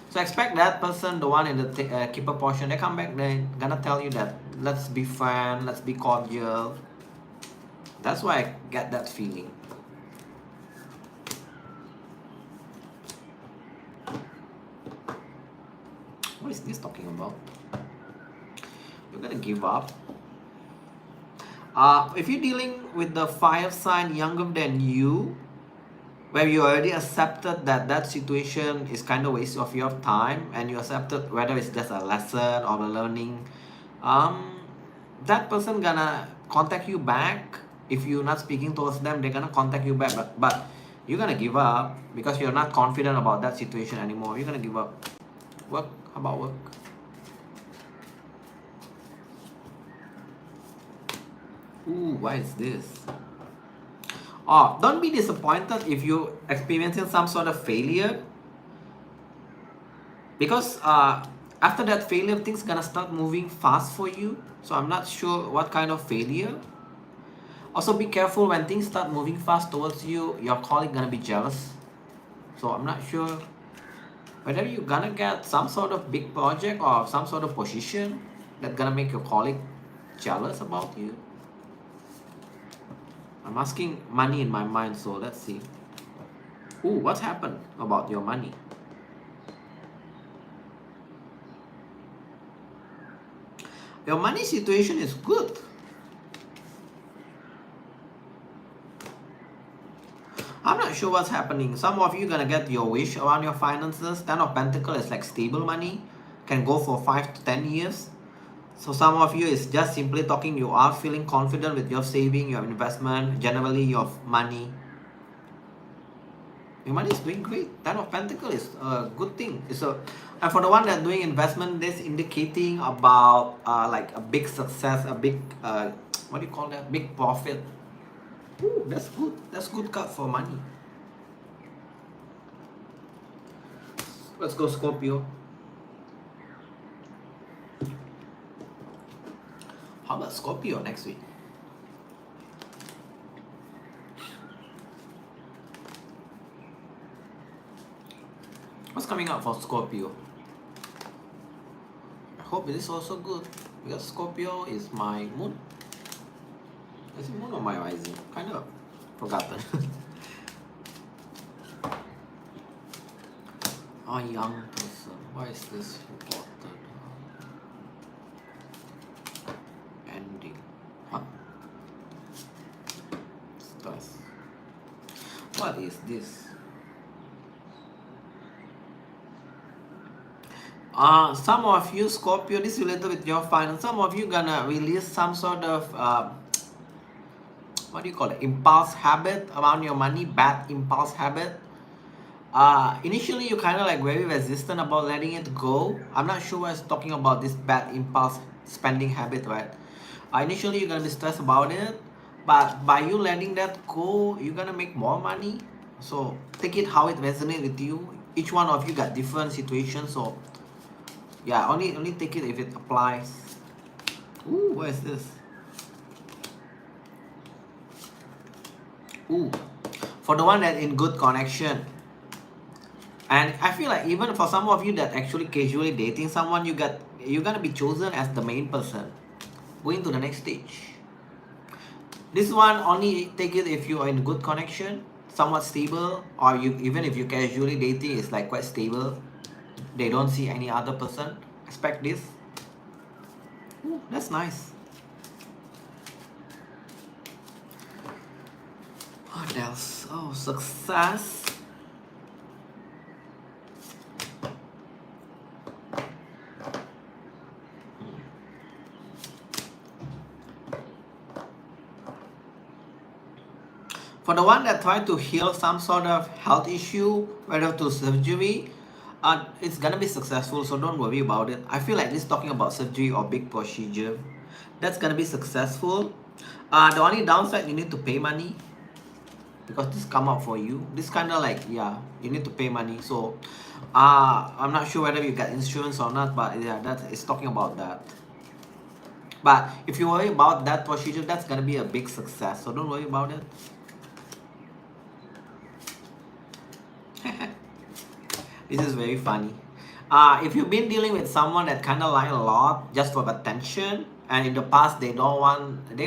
So expect that person, the one in the keeper portion, they come back, they're gonna tell you that let's be friends, let's be cordial. That's why I get that feeling. What is this talking about? You're gonna give up. If you're dealing with the fire sign younger than you, where you already accepted that situation is kind of waste of your time, and you accepted whether it's just a lesson or a learning, that person gonna contact you back. If you're not speaking towards them, they're gonna contact you back, but you're gonna give up because you're not confident about that situation anymore. You're gonna give up. Work. How about work? Ooh, why is this? Oh, don't be disappointed if you're experiencing some sort of failure, because after that failure, things gonna start moving fast for you. So I'm not sure what kind of failure. Also, be careful when things start moving fast towards you. Your colleague gonna be jealous. So I'm not sure whether you're gonna get some sort of big project or some sort of position that's gonna make your colleague jealous about you. I'm asking money in my mind, so let's see. Ooh, what happened about your money? Your money situation is good. I'm not sure what's happening. Some of you gonna get your wish around your finances. 10 of Pentacles is like stable money. Can go for 5 to 10 years. So some of you is just simply talking, you are feeling confident with your saving, your investment, generally your money. Your money is doing great. 10 of Pentacles is a good thing. And for the one that doing investment, this indicating about like a big success, a big, what do you call that? Big profit. Ooh, that's good. That's good card for money. Let's go Scorpio. How about Scorpio next week? What's coming up for Scorpio? I hope it is also good because Scorpio is my moon. Is it moon or my rising? Kind of forgotten. A young person. Why is this important? Ending. Huh? Stress. What is this? Some of you Scorpio, this is related with your finance. Some of you gonna release some sort of what do you call it? Impulse habit around your money, bad impulse habit. Initially you kind of like very resistant about letting it go. I'm not sure what's talking about this bad impulse spending habit, right? Initially you're gonna be stressed about it, but by you letting that go, you're gonna make more money. So take it how it resonates with you. Each one of you got different situations, so yeah, only take it if it applies. Ooh, what is this? Ooh, for the one that in good connection. And I feel like even for some of you that actually casually dating someone, you're gonna be chosen as the main person. Going to the next stage. This one only take it if you are in good connection, somewhat stable, or you even if you casually dating, it's like quite stable. They don't see any other person. Expect this. Ooh, that's nice. What else? Oh, success. For the one that try to heal some sort of health issue, whether to surgery, it's gonna be successful, so don't worry about it. I feel like this talking about surgery or big procedure. That's gonna be successful. The only downside, you need to pay money because this come up for you. This kind of like, yeah, you need to pay money. So I'm not sure whether you got insurance or not, but yeah, that is talking about that. But if you worry about that procedure, that's gonna be a big success, so don't worry about it. This is very funny. If you've been dealing with someone that kind of lie a lot just for attention, and in the past they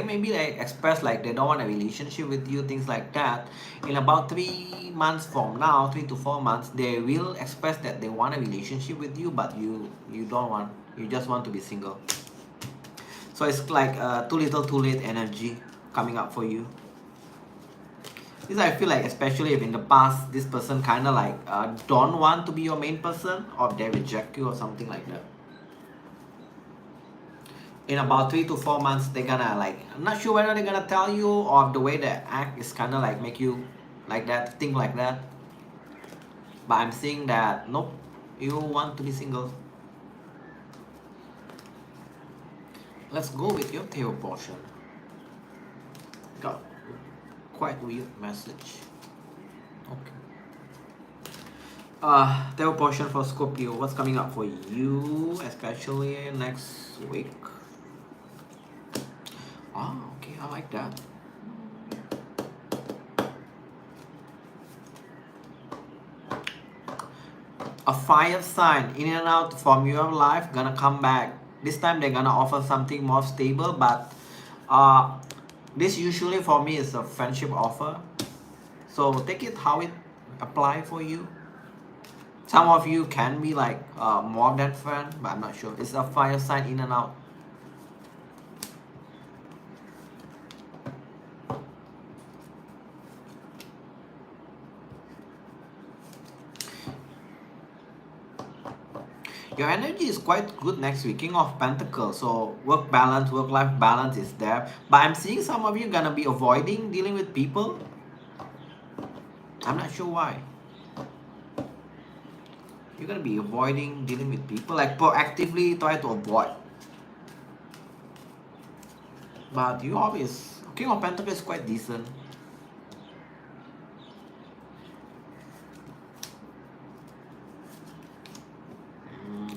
maybe like express like they don't want a relationship with you, things like that. In about 3 months from now, 3 to 4 months, they will express that they want a relationship with you, but you don't want. You just want to be single. So it's like too little, too late energy coming up for you. This I feel like, especially if in the past this person kind of like don't want to be your main person, or they reject you or something like that. In about 3 to 4 months, they're gonna like, I'm not sure whether they're gonna tell you, or the way they act is kind of like make you like that, think like that. But I'm seeing that nope, you want to be single. Let's go with your tarot portion. Got quite weird message. Okay. Tarot portion for Scorpio. What's coming up for you, especially next week? Okay, I like that. a fire sign in and out from your life gonna come back. This time they're gonna offer something more stable, but this usually for me is a friendship offer. So take it how it apply for you. Some of you can be like more than friend, but I'm not sure. It's a fire sign in and out. Your energy is quite good next week, King of Pentacles. So work balance, work-life balance is there. But I'm seeing some of you gonna be avoiding dealing with people. I'm not sure why. You're gonna be avoiding dealing with people, like proactively try to avoid. But you always, King of Pentacles is quite decent.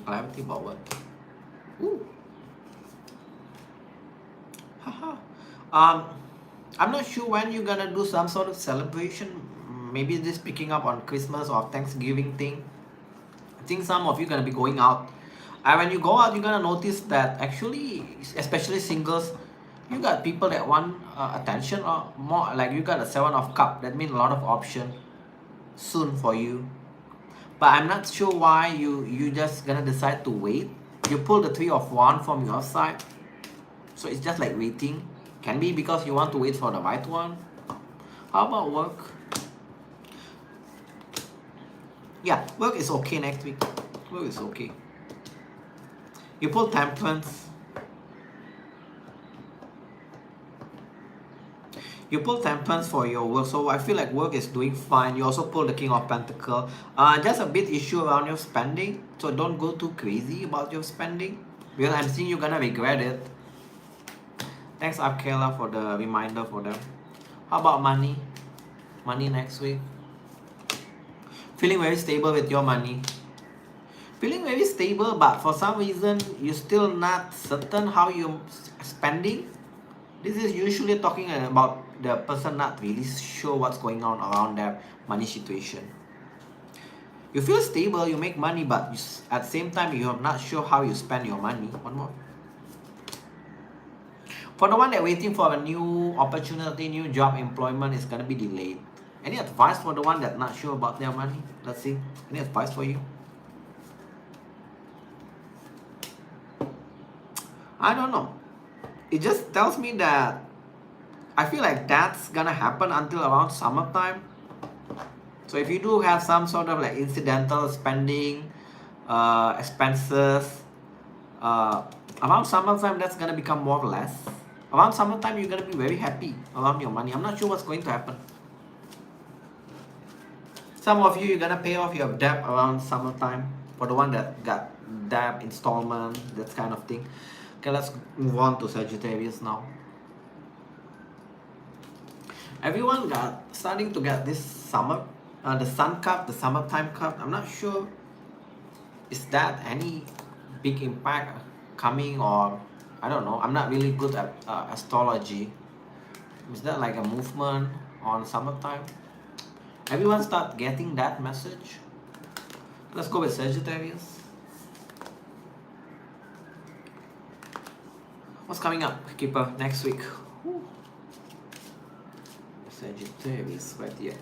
Clarity about what? Ooh. Haha. I'm not sure when you're gonna do some sort of celebration. Maybe this picking up on Christmas or Thanksgiving thing. I think some of you gonna be going out. And when you go out, you're gonna notice that actually, especially singles, you got people that want attention or more. Like you got a 7 of Cup. That means a lot of option soon for you. But I'm not sure why you just gonna decide to wait. You pull the 3 of Wands from your side. So it's just like waiting. Can be because you want to wait for the right one. How about work? Yeah, work is okay next week. Work is okay. You pull Temperance. You pull Temperance for your work, so I feel like work is doing fine. You also pull the King of Pentacles. Just a bit issue around your spending, so don't go too crazy about your spending. Because I'm seeing you're gonna regret it. Thanks, Arkela, for the reminder for them. How about money? Money next week. Feeling very stable with your money. Feeling very stable, but for some reason you're still not certain how you're spending. This is usually talking about the person not really sure what's going on around their money situation. You feel stable, you make money, but at the same time you're not sure how you spend your money. One more. For the one that waiting for a new opportunity, new job, employment is gonna be delayed. Any advice for the one that's not sure about their money? Let's see. Any advice for you? I don't know. It just tells me that I feel like that's gonna happen until around summertime. So if you do have some sort of like incidental spending, expenses, around summertime that's gonna become more or less. Around summertime you're gonna be very happy around your money. I'm not sure what's going to happen. Some of you, you're gonna pay off your debt around summertime. For the one that got debt, installment, that kind of thing. Okay, let's move on to Sagittarius now. Everyone starting to get this summer, the sun cup, the summertime cup. I'm not sure, is that any big impact coming, or I don't know. I'm not really good at astrology. Is that like a movement on summertime? Everyone start getting that message. Let's go with Sagittarius. What's coming up, Keeper, next week? Whew. Sagittarius right here.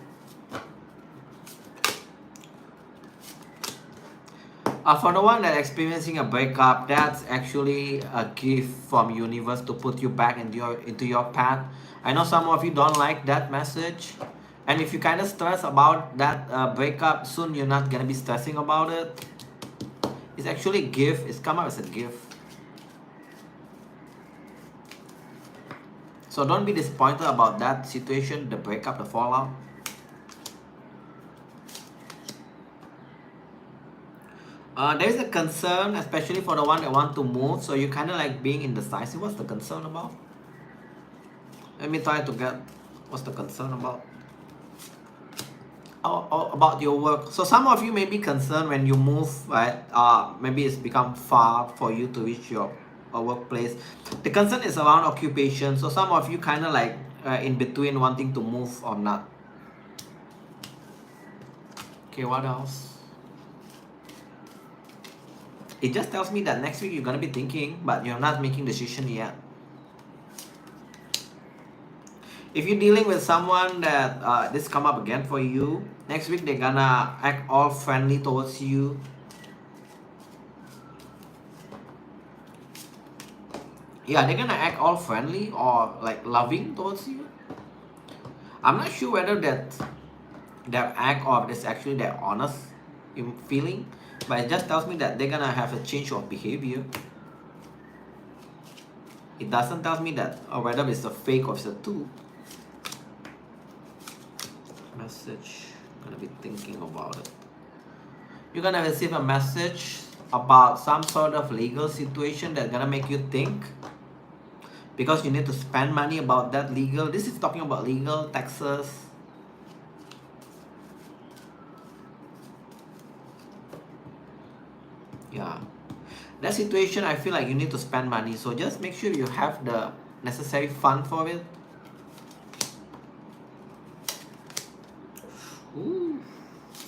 For the one that experiencing a breakup, that's actually a gift from universe to put you back into your path. I know some of you don't like that message, and if you kind of stress about that breakup, soon you're not gonna be stressing about it. It's actually a gift. It's come out as a gift. So don't be disappointed about that situation, the breakup, the fallout. There is a concern, especially for the one that want to move. So you're kind of like being indecisive. What's the concern about? Let me try to get what's the concern about. Oh, about your work. So some of you may be concerned when you move, right? Maybe it's become far for you to reach your workplace. The concern is around occupation. So some of you kind of like in between wanting to move or not. Okay, what else? It just tells me that next week you're going to be thinking, but you're not making decision yet. If you're dealing with someone that this come up again for you, next week they're gonna act all friendly towards you. Yeah, they're gonna act all friendly or like loving towards you. I'm not sure whether that act or it's actually their honest feeling, but it just tells me that they're gonna have a change of behavior. It doesn't tell me that or whether it's a fake or it's a true. Message. I'm gonna be thinking about it. You're gonna receive a message about some sort of legal situation that's gonna make you think, because you need to spend money about that legal. This is talking about legal, taxes. Yeah, that situation I feel like you need to spend money, so just make sure you have the necessary fund for it. Ooh.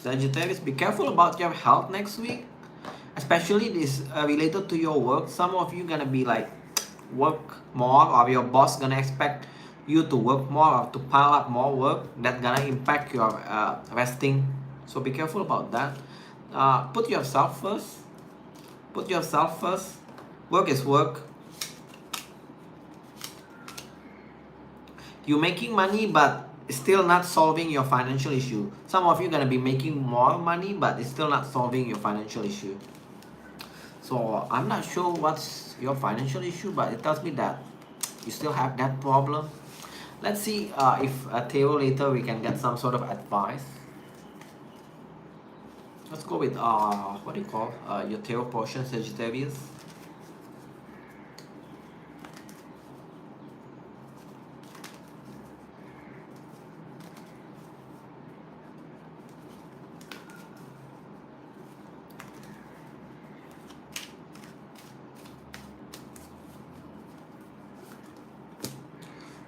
Sagittarius, be careful about your health next week, especially this related to your work. Some of you gonna be like work more, or your boss gonna expect you to work more or to pile up more work that's gonna impact your resting. So be careful about that. Put yourself first. Put yourself first. Work is work. You're making money, but it's still not solving your financial issue. Some of you are going to be making more money, but it's still not solving your financial issue. So I'm not sure what's your financial issue, but it tells me that you still have that problem. Let's see if tarot later we can get some sort of advice. Let's go with what do you call your tarot portion, Sagittarius.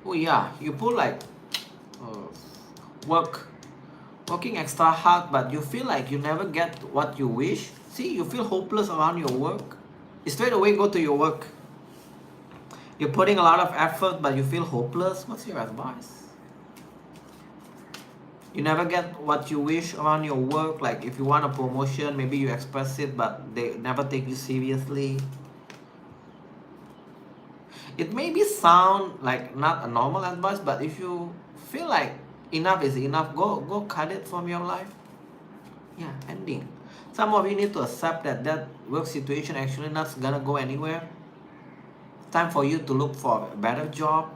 Oh yeah, you pull like working extra hard, but you feel like you never get what you wish. See, you feel hopeless around your work. You straight away go to your work. You're putting a lot of effort, but you feel hopeless. What's your advice? You never get what you wish around your work. Like if you want a promotion, maybe you express it, but they never take you seriously. It maybe sound like not a normal advice, but if you feel like enough is enough, go cut it from your life. Yeah, ending. Some of you need to accept that work situation actually not gonna go anywhere. Time for you to look for a better job.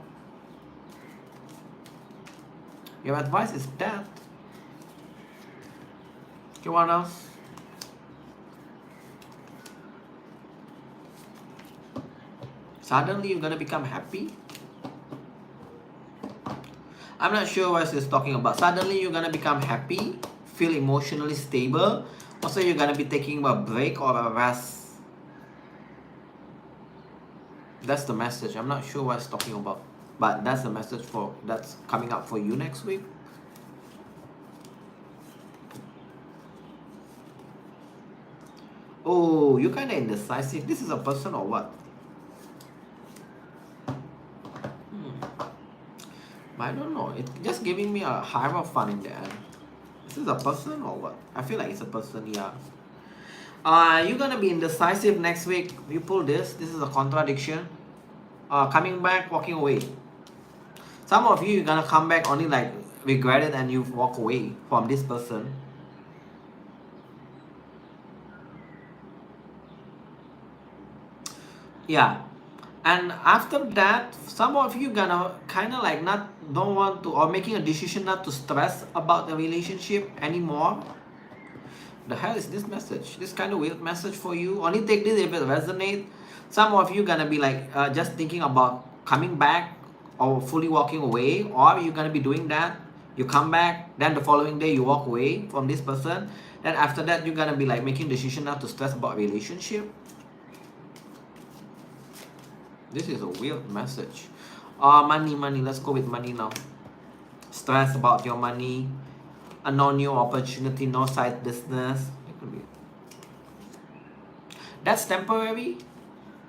Your advice is that. Okay, what else? Suddenly you're gonna become happy. I'm not sure what it's talking about. Suddenly you're gonna become happy, feel emotionally stable. Also, you're gonna be taking a break or a rest. That's the message. I'm not sure what it's talking about, but that's the message that's coming up for you next week. Oh, you're kind of indecisive. This is a person or what? I don't know. It's just giving me a Hierophant in the end. Is this a person or what? I feel like it's a person, yeah. You're gonna be indecisive next week. You pull this. This is a contradiction. Coming back, walking away. Some of you, you're gonna come back only like regret it and you walk away from this person. Yeah. And after that, some of you gonna kind of like don't want to, or making a decision not to stress about the relationship anymore. The hell is this message? This kind of weird message for you. Only take this if it resonates. Some of you gonna be like just thinking about coming back or fully walking away, or you're gonna be doing that. You come back, then the following day you walk away from this person. Then after that, you're gonna be like making decision not to stress about relationship. This is a weird message. Money. Let's go with money now. Stress about your money. No new opportunity, no side business. That's temporary.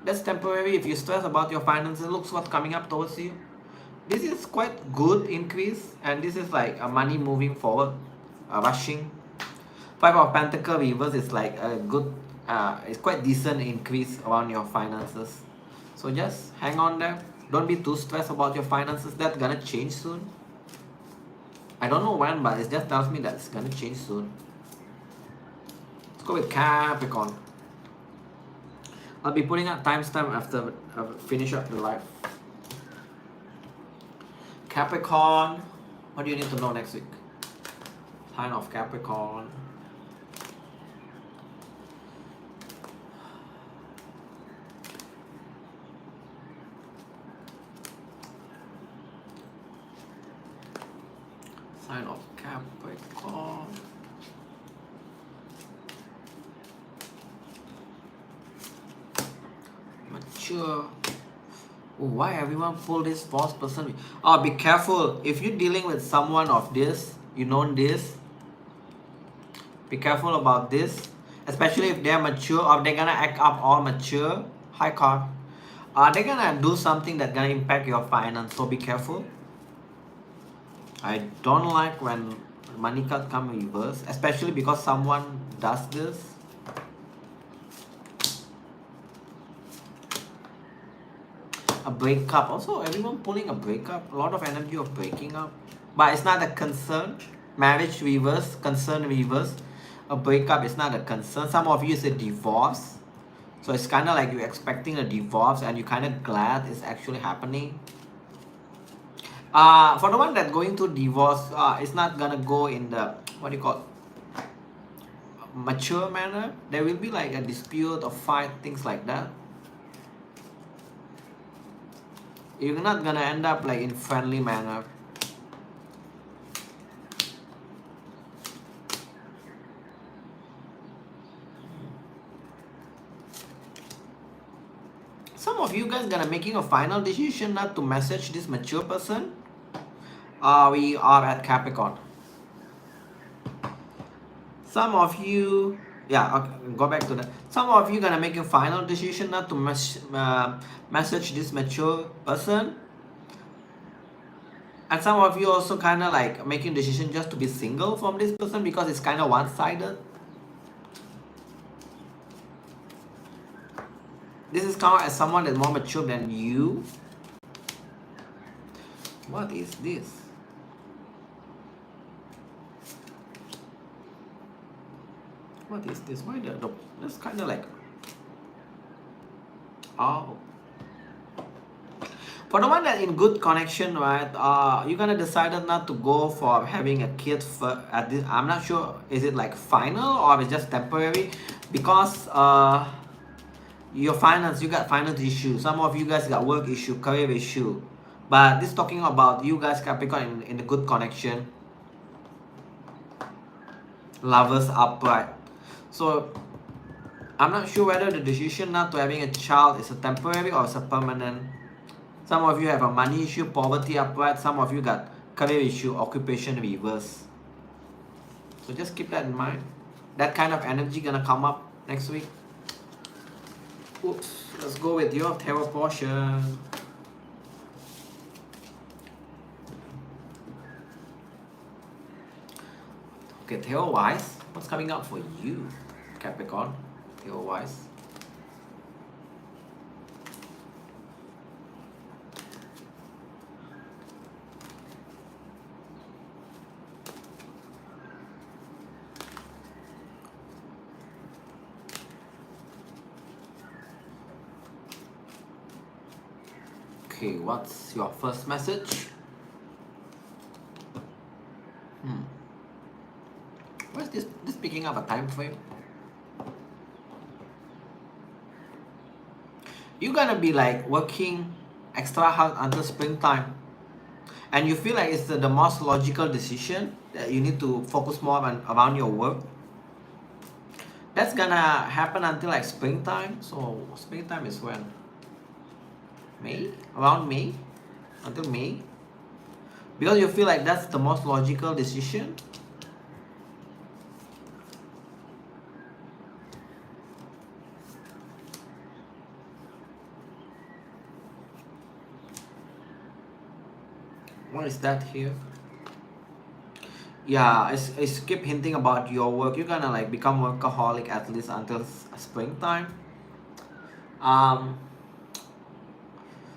That's temporary. If you stress about your finances, looks what's coming up towards you. This is quite good increase, and this is like a money moving forward, rushing. Five of Pentacle reverse is like a good, it's quite decent increase around your finances. So just hang on there. Don't be too stressed about your finances. That's gonna change soon. I don't know when, but it just tells me that it's gonna change soon. Let's go with Capricorn. I'll be putting up timestamp after I finish up the live. Capricorn, what do you need to know next week? Sign of Capricorn. Sign of Capricorn. Mature. Oh, why everyone pull this false person? Oh, be careful. If you're dealing with someone of this, you know this. Be careful about this. Especially if they're mature or they're gonna act up all mature. High card. They're gonna do something that's gonna impact your finance. So be careful. I don't like when money card come in reverse. Especially because someone does this. A breakup. Also, everyone pulling a breakup. A lot of energy of breaking up. But it's not a concern. Marriage reverse. Concern reverse. A breakup is not a concern. Some of you is a divorce. So it's kind of like you're expecting a divorce and you're kind of glad it's actually happening. For the one that's going through divorce, it's not gonna go in the, what do you call it, mature manner. There will be like a dispute or fight, things like that. You're not gonna end up like in friendly manner. Some of you guys gonna making a final decision not to message this mature person. We are at Capricorn. Some of you, yeah, okay, go back to that. Some of you gonna make a final decision not to message this mature person. And some of you also kind of like making decision just to be single from this person because it's kind of one-sided. This is counted as someone that's more mature than you. What is this? What is this? Why the that's kind of like, oh. For the one that in good connection, right? You're gonna decide not to go for having a kid for at this. I'm not sure. Is it like final or it's just temporary? Because your finance, you got finance issue. Some of you guys got work issue, career issue. But this talking about you guys Capricorn in a good connection. Lovers upright. So I'm not sure whether the decision not to having a child is a temporary or it's a permanent. Some of you have a money issue, poverty upright. Some of you got career issue, occupation reverse. So just keep that in mind. That kind of energy gonna come up next week. Oops. Let's go with your tarot portion. Okay, tarot wise, what's coming up for you, Capricorn? Tarot wise. Okay, what's your first message? Where's this picking up a time frame? You're gonna be like working extra hard until springtime. And you feel like it's the most logical decision that you need to focus more on around your work. That's gonna happen until like springtime. So springtime is when? May? Around May? Until May? Because you feel like that's the most logical decision. What is that here? Yeah, it's keep hinting about your work. You're gonna like become workaholic at least until springtime. Um,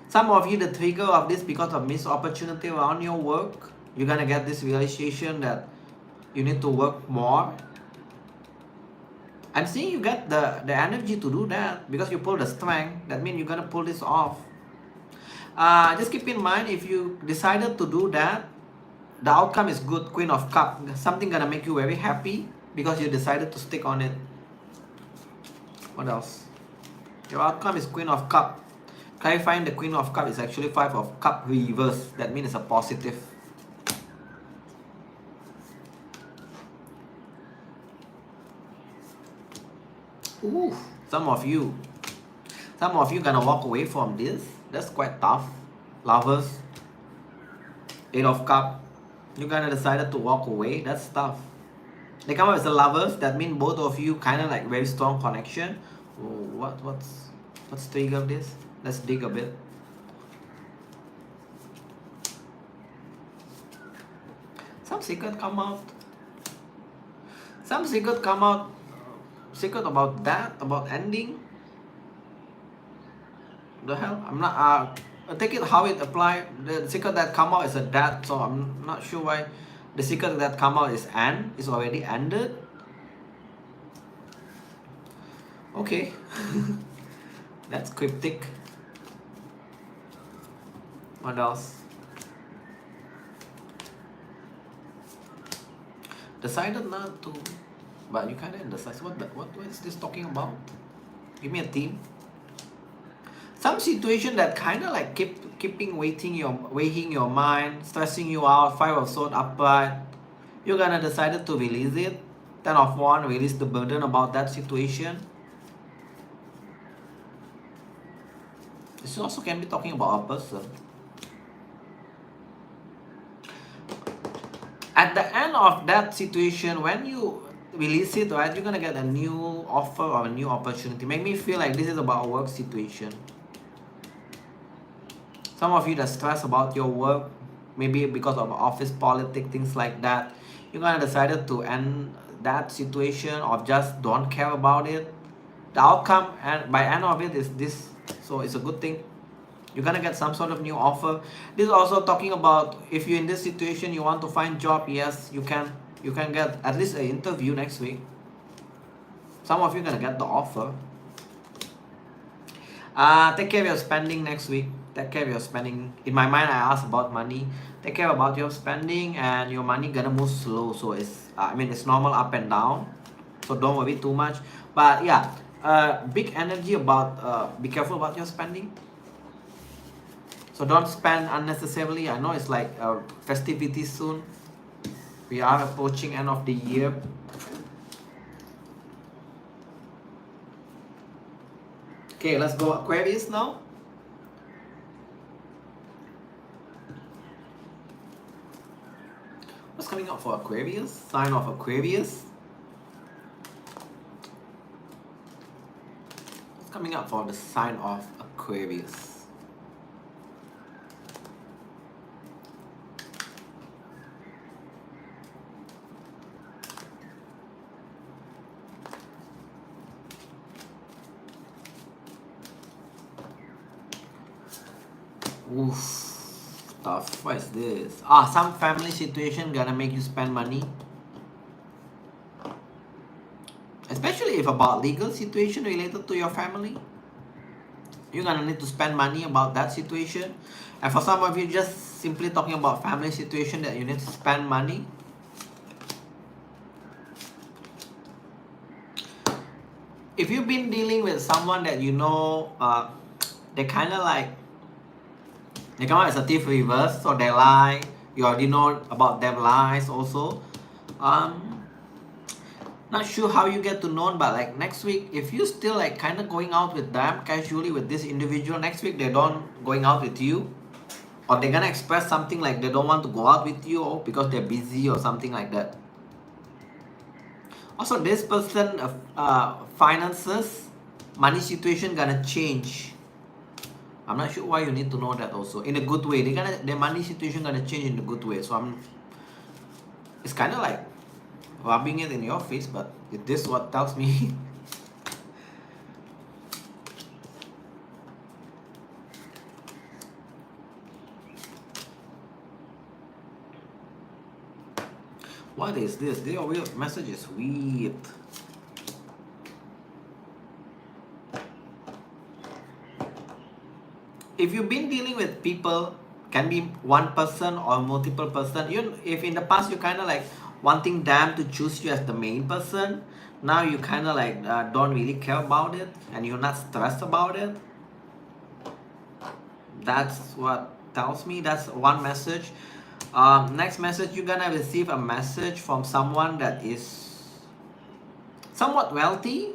some of you, the trigger of this because of missed opportunity around your work. You're gonna get this realization that you need to work more. I'm seeing you get the energy to do that because you pull the strength. That means you're gonna pull this off. Just keep in mind, if you decided to do that, the outcome is good. Queen of Cup, something gonna make you very happy because you decided to stick on it. What else? Your outcome is Queen of Cup. Clarifying the Queen of Cup is actually Five of Cup reverse. That means it's a positive. Ooh, some of you gonna walk away from this. That's quite tough. Lovers, Eight of Cup. You're gonna decide to walk away. That's tough. They come up as the lovers. That means both of you kind of like very strong connection. Oh, what's trigger of this? Let's dig a bit. Some secret come out. Some secret come out. Secret about that, about ending. The hell? I'm not. I take it how it apply. The secret that come out is a death, so I'm not sure why the secret that come out is end. It's already ended. Okay. That's cryptic. What else? Decided not to, but you kind of indecisive. What is this talking about? Give me a theme. Some situation that kind of like weighing your mind, stressing you out. Five of Swords upright. You're gonna decide to release it. 10 of Wands, release the burden about that situation. This also can be talking about a person. At the end of that situation, when you release it, right, you're gonna get a new offer or a new opportunity. Make me feel like this is about a work situation. Some of you that stress about your work, maybe because of office politics, things like that, you're gonna decide to end that situation or just don't care about it. The outcome and by end of it is this, so it's a good thing. You're gonna get some sort of new offer. This is also talking about if you're in this situation, you want to find job. Yes, you can get at least an interview next week. Some of you gonna get the offer. Take care of your spending next week. Take care of your spending. In my mind, I asked about money. Take care about your spending, and your money gonna move slow. So it's it's normal up and down. So don't worry too much. But yeah, big energy about be careful about your spending. So don't spend unnecessarily. I know it's like festivities soon. We are approaching end of the year. Okay, let's go Aquarius now. What's coming up for Aquarius? Sign of Aquarius. What's coming up for the sign of Aquarius? Oof, tough. What is this? Some family situation gonna make you spend money. Especially if about legal situation related to your family. You're gonna need to spend money about that situation. And for some of you, just simply talking about family situation that you need to spend money. If you've been dealing with someone that you know, they kind of like, they come out as a thief reverse, so they lie. You already know about them lies also. Not sure how you get to know, but like next week, if you still like kind of going out with them casually with this individual, next week they don't going out with you, or they're gonna express something like they don't want to go out with you, or because they're busy or something like that. Also, this person finances, money situation gonna change. I'm not sure why you need to know that also. In a good way. Their money situation gonna change in a good way. So it's kind of like rubbing it in your face, but this what tells me. What is this? Their weird message is weird. If you've been dealing with people, can be one person or multiple person. If in the past you kind of like wanting them to choose you as the main person, now you kind of like don't really care about it and you're not stressed about it. That's what tells me. That's one message. Next message, you're gonna receive a message from someone that is somewhat wealthy.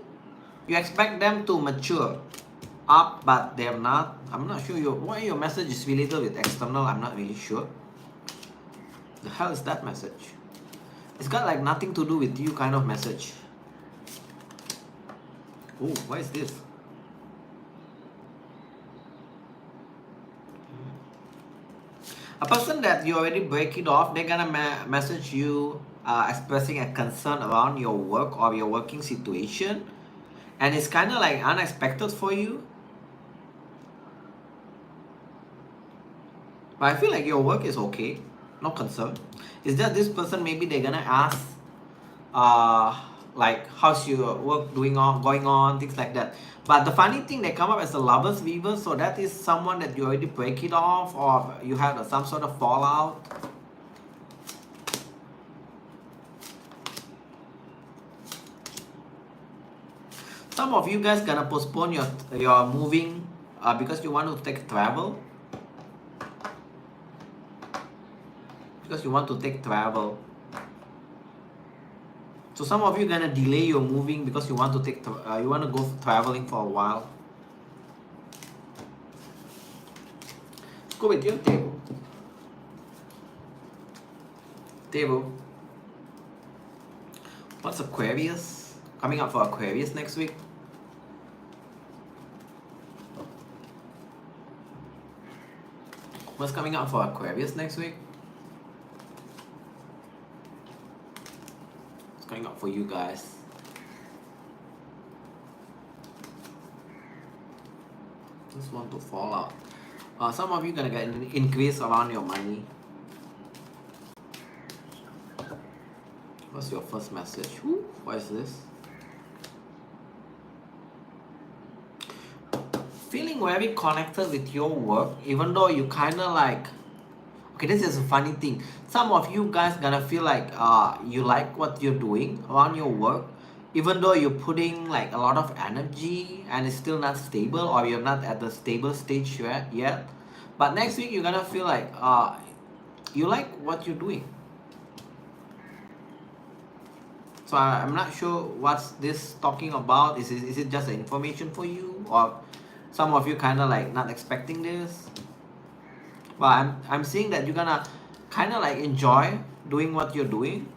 You expect them to mature up, but they're not. I'm not sure why your message is related with external. I'm not really sure. The hell is that message? It's got like nothing to do with you kind of message. Oh, what is this? A person that you already break it off, they're gonna message you expressing a concern around your work or your working situation, and it's kind of like unexpected for you. But I feel like your work is okay, no concern. It's just this person, maybe they're gonna ask, like how's your work going on, things like that. But the funny thing, they come up as a lovers weaver, so that is someone that you already break it off or you had some sort of fallout. Some of you guys gonna postpone your moving because you want to take travel. Because you want to take travel. So some of you gonna delay your moving because you want to you want to go traveling for a while. Let's go with your table. Table. What's Aquarius? Coming up for Aquarius next week. What's coming up for Aquarius next week? Coming up for you guys. Just want to fall out. Some of you gonna get an increase around your money. What's your first message? Ooh, what is this? Feeling very connected with your work, even though you kind of like. Okay, this is a funny thing. Some of you guys gonna feel like you like what you're doing around your work, even though you're putting like a lot of energy and it's still not stable or you're not at the stable stage yet. But next week you're gonna feel like you like what you're doing. So I'm not sure what's this talking about. Is it just information for you, or some of you kind of like not expecting this? But I'm seeing that you're gonna kind of like enjoy doing what you're doing.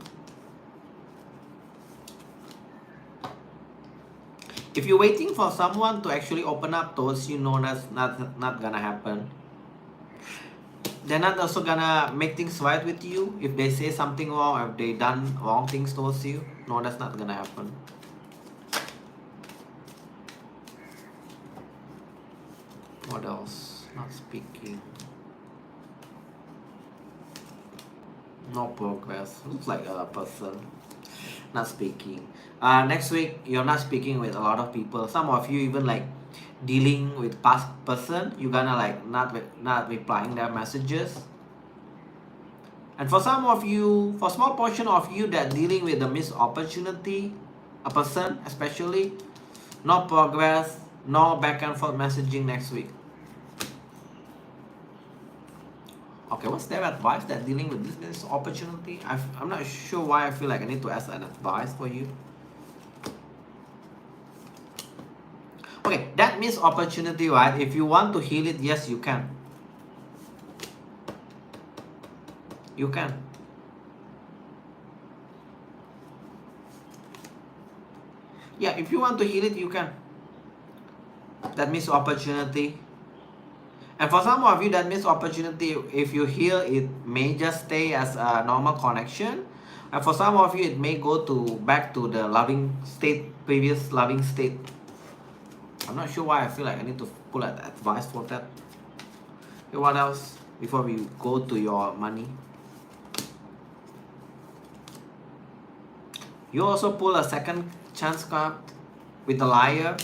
If you're waiting for someone to actually open up towards you, no, that's not gonna happen. They're not also gonna make things right with you if they say something wrong, or if they done wrong things towards you. No, that's not gonna happen. What else? Not speaking. No progress. Looks like a person not speaking. Next week you're not speaking with a lot of people. Some of you even like dealing with past person. You're gonna like not replying their messages. And for some of you, for small portion of you that dealing with the missed opportunity, a person especially, no progress, no back and forth messaging next week. Okay, what's their advice that dealing with this opportunity? I'm not sure why I feel like I need to ask an advice for you. Okay, that missed opportunity, right? If you want to heal it, yes, you can. You can. Yeah, if you want to heal it, you can. That missed opportunity. And for some of you that missed opportunity, if you heal, it may just stay as a normal connection. And for some of you, it may go to back to the loving state, previous loving state. I'm not sure why I feel like I need to pull out advice for that. Okay, what else before we go to your money? You also pull a second chance card with the liar.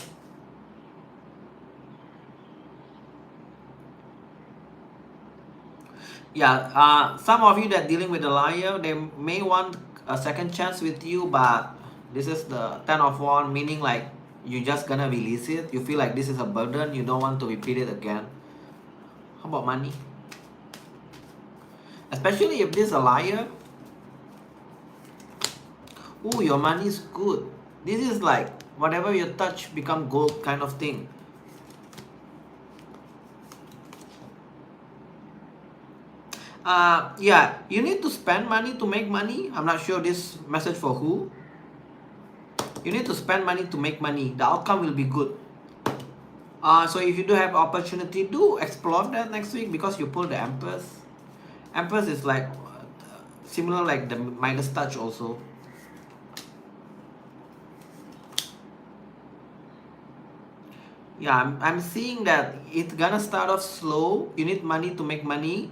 Yeah, some of you that dealing with the liar, they may want a second chance with you, but this is the 10 of Wands, meaning like you just gonna release it. You feel like this is a burden, you don't want to repeat it again. How about money? Especially if this is a liar. Ooh, your money is good. This is like whatever you touch become gold kind of thing. Yeah, you need to spend money to make money. I'm not sure this message for who. You need to spend money to make money. The outcome will be good. So if you do have opportunity, do explore that next week because you pull the Empress. Empress is like similar like the Midas touch also. Yeah, I'm seeing that it's gonna start off slow. You need money to make money.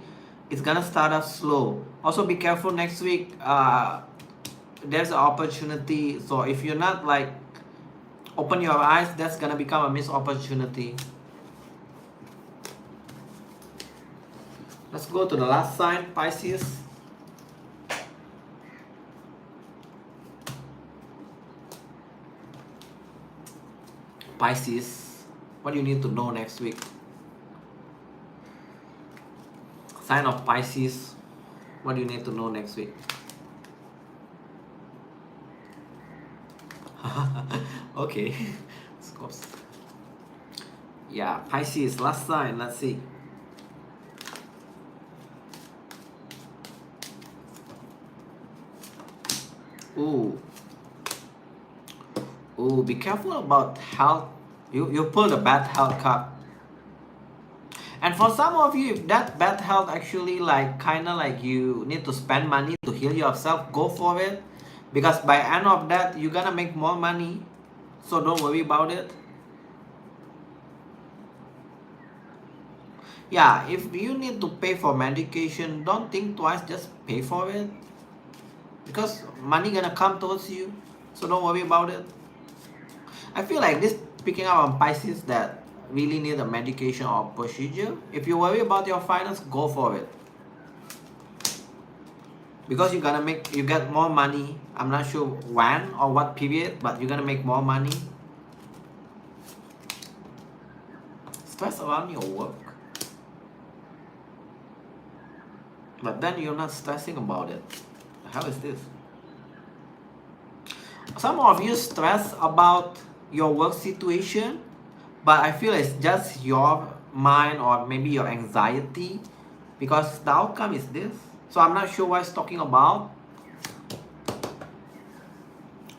It's gonna start off slow. Also be careful next week. There's an opportunity. So if you're not like open your eyes, that's gonna become a missed opportunity. Let's go to the last sign, Pisces. Pisces, what do you need to know next week? Sign of Pisces, what do you need to know next week? Okay. Yeah, Pisces, last sign, let's see. Ooh. Ooh, be careful about health. You pull the bad health card. And for some of you, if that bad health actually like kind of like you need to spend money to heal yourself, go for it. Because by end of that, you're gonna make more money. So don't worry about it. Yeah, if you need to pay for medication, don't think twice, just pay for it. Because money gonna come towards you. So don't worry about it. I feel like this picking up on Pisces that really need a medication or procedure. If you worry about your finance, go for it. Because you're gonna you get more money. I'm not sure when or what period, but you're gonna make more money. Stress around your work. But then you're not stressing about it. The hell is this? Some of you stress about your work situation, but I feel it's just your mind or maybe your anxiety because the outcome is this. So I'm not sure what it's talking about.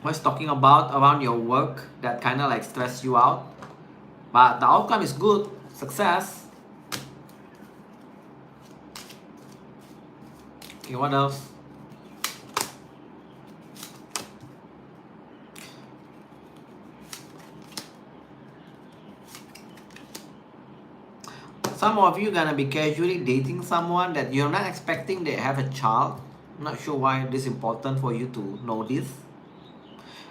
What it's talking about around your work that kind of like stress you out. But the outcome is good, success. Okay, what else? Some of you gonna be casually dating someone that you're not expecting they have a child. I'm not sure why this is important for you to know this.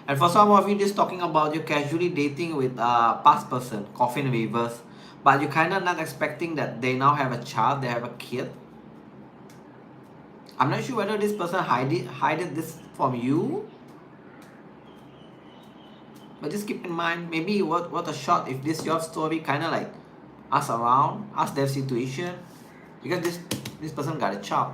And for some of you, this talking about you casually dating with a past person, coffin reverse, but you kind of not expecting that they now have a child, they have a kid. I'm not sure whether this person hided this from you. But just keep in mind, maybe what a shot if this your story kind of like ask around, ask their situation, because this person got a child.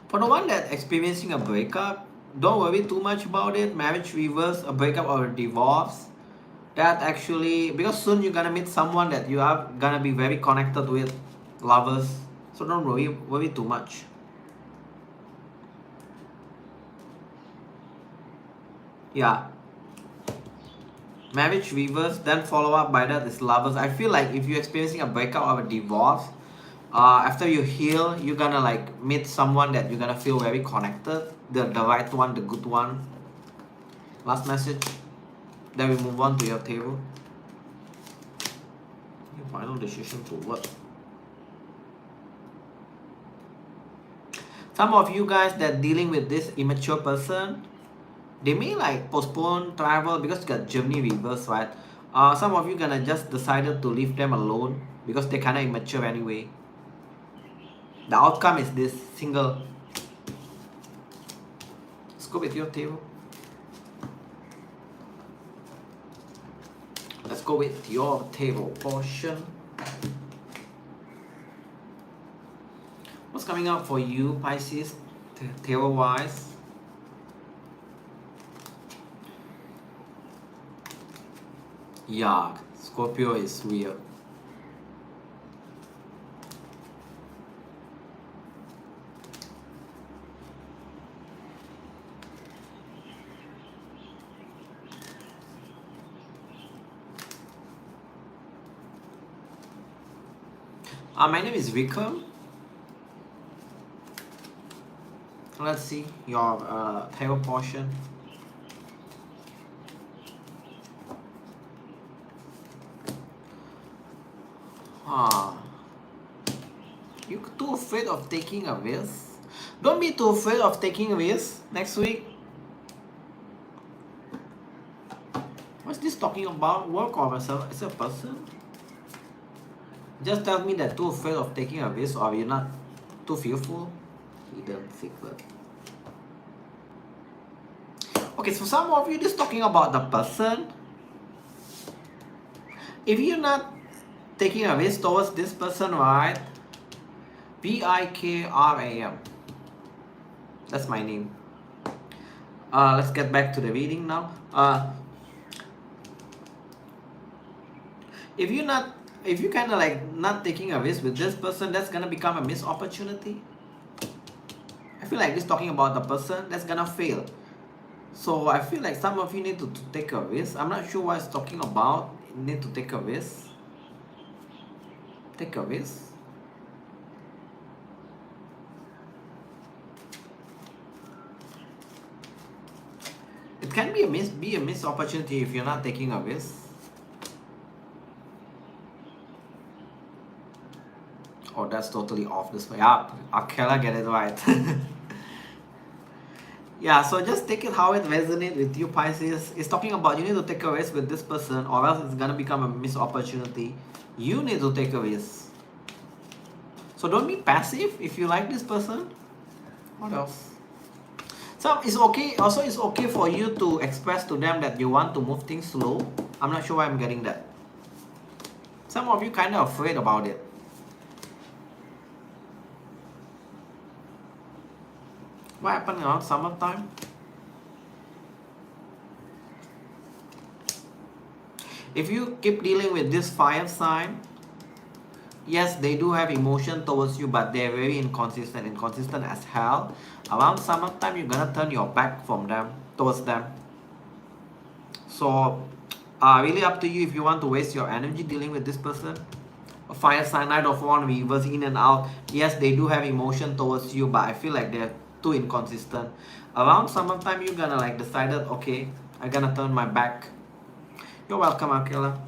For the one that experiencing a breakup, don't worry too much about it. Marriage reverse, a breakup or a divorce. that actually, because soon you're gonna meet someone that you are gonna be very connected with, lovers. So don't worry too much. Yeah. Marriage reverse, then follow up by that is lovers. I feel like if you're experiencing a breakup or a divorce, after you heal, you're gonna like meet someone that you're gonna feel very connected, the right one, the good one. Last message. Then we move on to your table. Your final decision to what? Some of you guys that dealing with this immature person, they may like postpone travel because you got Gemini reverse, right? Some of you gonna just decided to leave them alone because they kinda immature anyway. The outcome is this single. Let's go with your table. Let's go with your table portion. What's coming up for you, Pisces, table wise? Yeah, Scorpio is weird. My name is Vikram. Let's see your table portion. You're too afraid of taking a risk? Don't be too afraid of taking a risk next week. What's this talking about? Work or as a person? Just tell me that too afraid of taking a risk, or you're not too fearful. Hidden secret. Okay, so some of you, this talking about the person. If you're not taking a risk towards this person, right? bikram. That's my name. Let's get back to the reading now. If you kind of like not taking a risk with this person, that's gonna become a missed opportunity. I feel like this talking about the person that's gonna fail. So I feel like some of you need to take a risk. I'm not sure what it's talking about. You need to take a risk. Take a risk. It can be a missed opportunity if you're not taking a risk. Oh, that's totally off this way. Yeah, Akela get it right. Yeah, so just take it how it resonates with you, Pisces. It's talking about you need to take a risk with this person, or else it's gonna become a missed opportunity. You need to take a risk. So don't be passive if you like this person. What else? So it's okay. Also, it's okay for you to express to them that you want to move things slow. I'm not sure why I'm getting that. Some of you kind of afraid about it. What happened around summertime? If you keep dealing with this fire sign, yes, they do have emotion towards you, but they're very inconsistent as hell. Around summertime, you're gonna turn your back from them, towards them. So, really up to you if you want to waste your energy dealing with this person. A fire sign, Knight of Wands, reverse in and out. Yes, they do have emotion towards you, but I feel like they're too inconsistent. Around summertime, you're gonna like decided, okay, I'm gonna turn my back. You're welcome, Akela.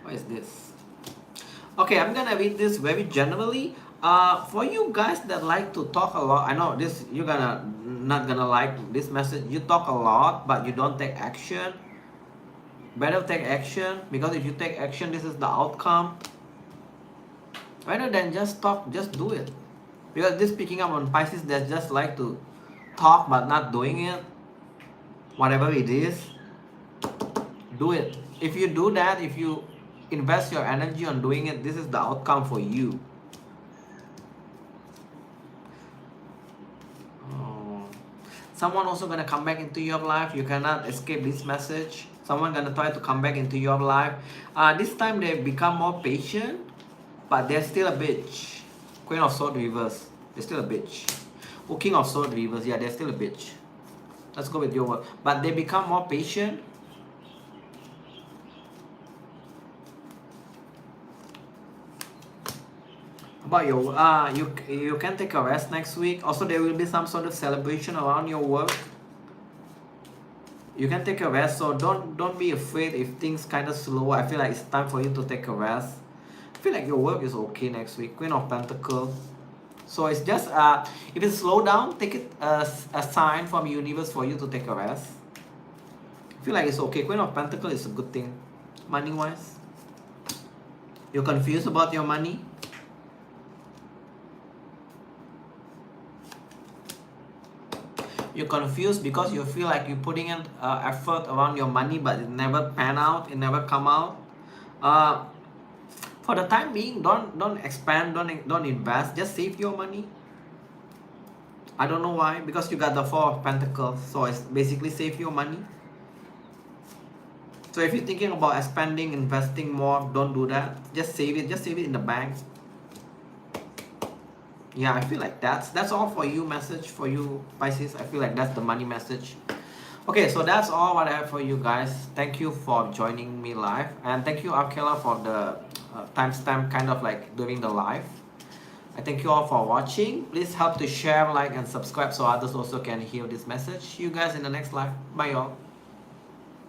What is this? Okay, I'm gonna read this very generally. For you guys that like to talk a lot, I know this you're not gonna like this message. You talk a lot, but you don't take action. Better take action, because if you take action, this is the outcome. Rather than just talk, just do it. Because this picking up on Pisces that just like to talk but not doing it. Whatever it is, do it. If you do that, if you invest your energy on doing it, this is the outcome for you. Someone also gonna come back into your life. You cannot escape this message. Someone gonna try to come back into your life. This time they become more patient, but they're still a bitch. Queen of Swords reverse. They're still a bitch. Oh, King of Swords reverse. Yeah, they're still a bitch. Let's go with your word. But they become more patient. About your you can take a rest next week. Also, there will be some sort of celebration around your work. You can take a rest, so don't be afraid if things kind of slow. I feel like it's time for you to take a rest. I feel like your work is okay next week. Queen of Pentacles. So it's just if it's slow down, take it as a sign from the universe for you to take a rest. I feel like it's okay. Queen of Pentacles is a good thing. Money wise, you're confused about your money. You're confused because you feel like you're putting in effort around your money, but it never pan out, it never come out. For the time being, don't expand, don't invest, just save your money. I don't know why, because you got the Four of Pentacles, so it's basically save your money. So if you're thinking about expanding, investing more, don't do that. Just save it in the bank. Yeah, I feel like that's all for you, message for you, Pisces. I feel like that's the money message. Okay, so that's all what I have for you guys. Thank you for joining me live, and thank you, Arkela, for the timestamp kind of like during the live. I thank you all for watching. Please help to share, like, and subscribe so others also can hear this message. See you guys in the next live. Bye, y'all.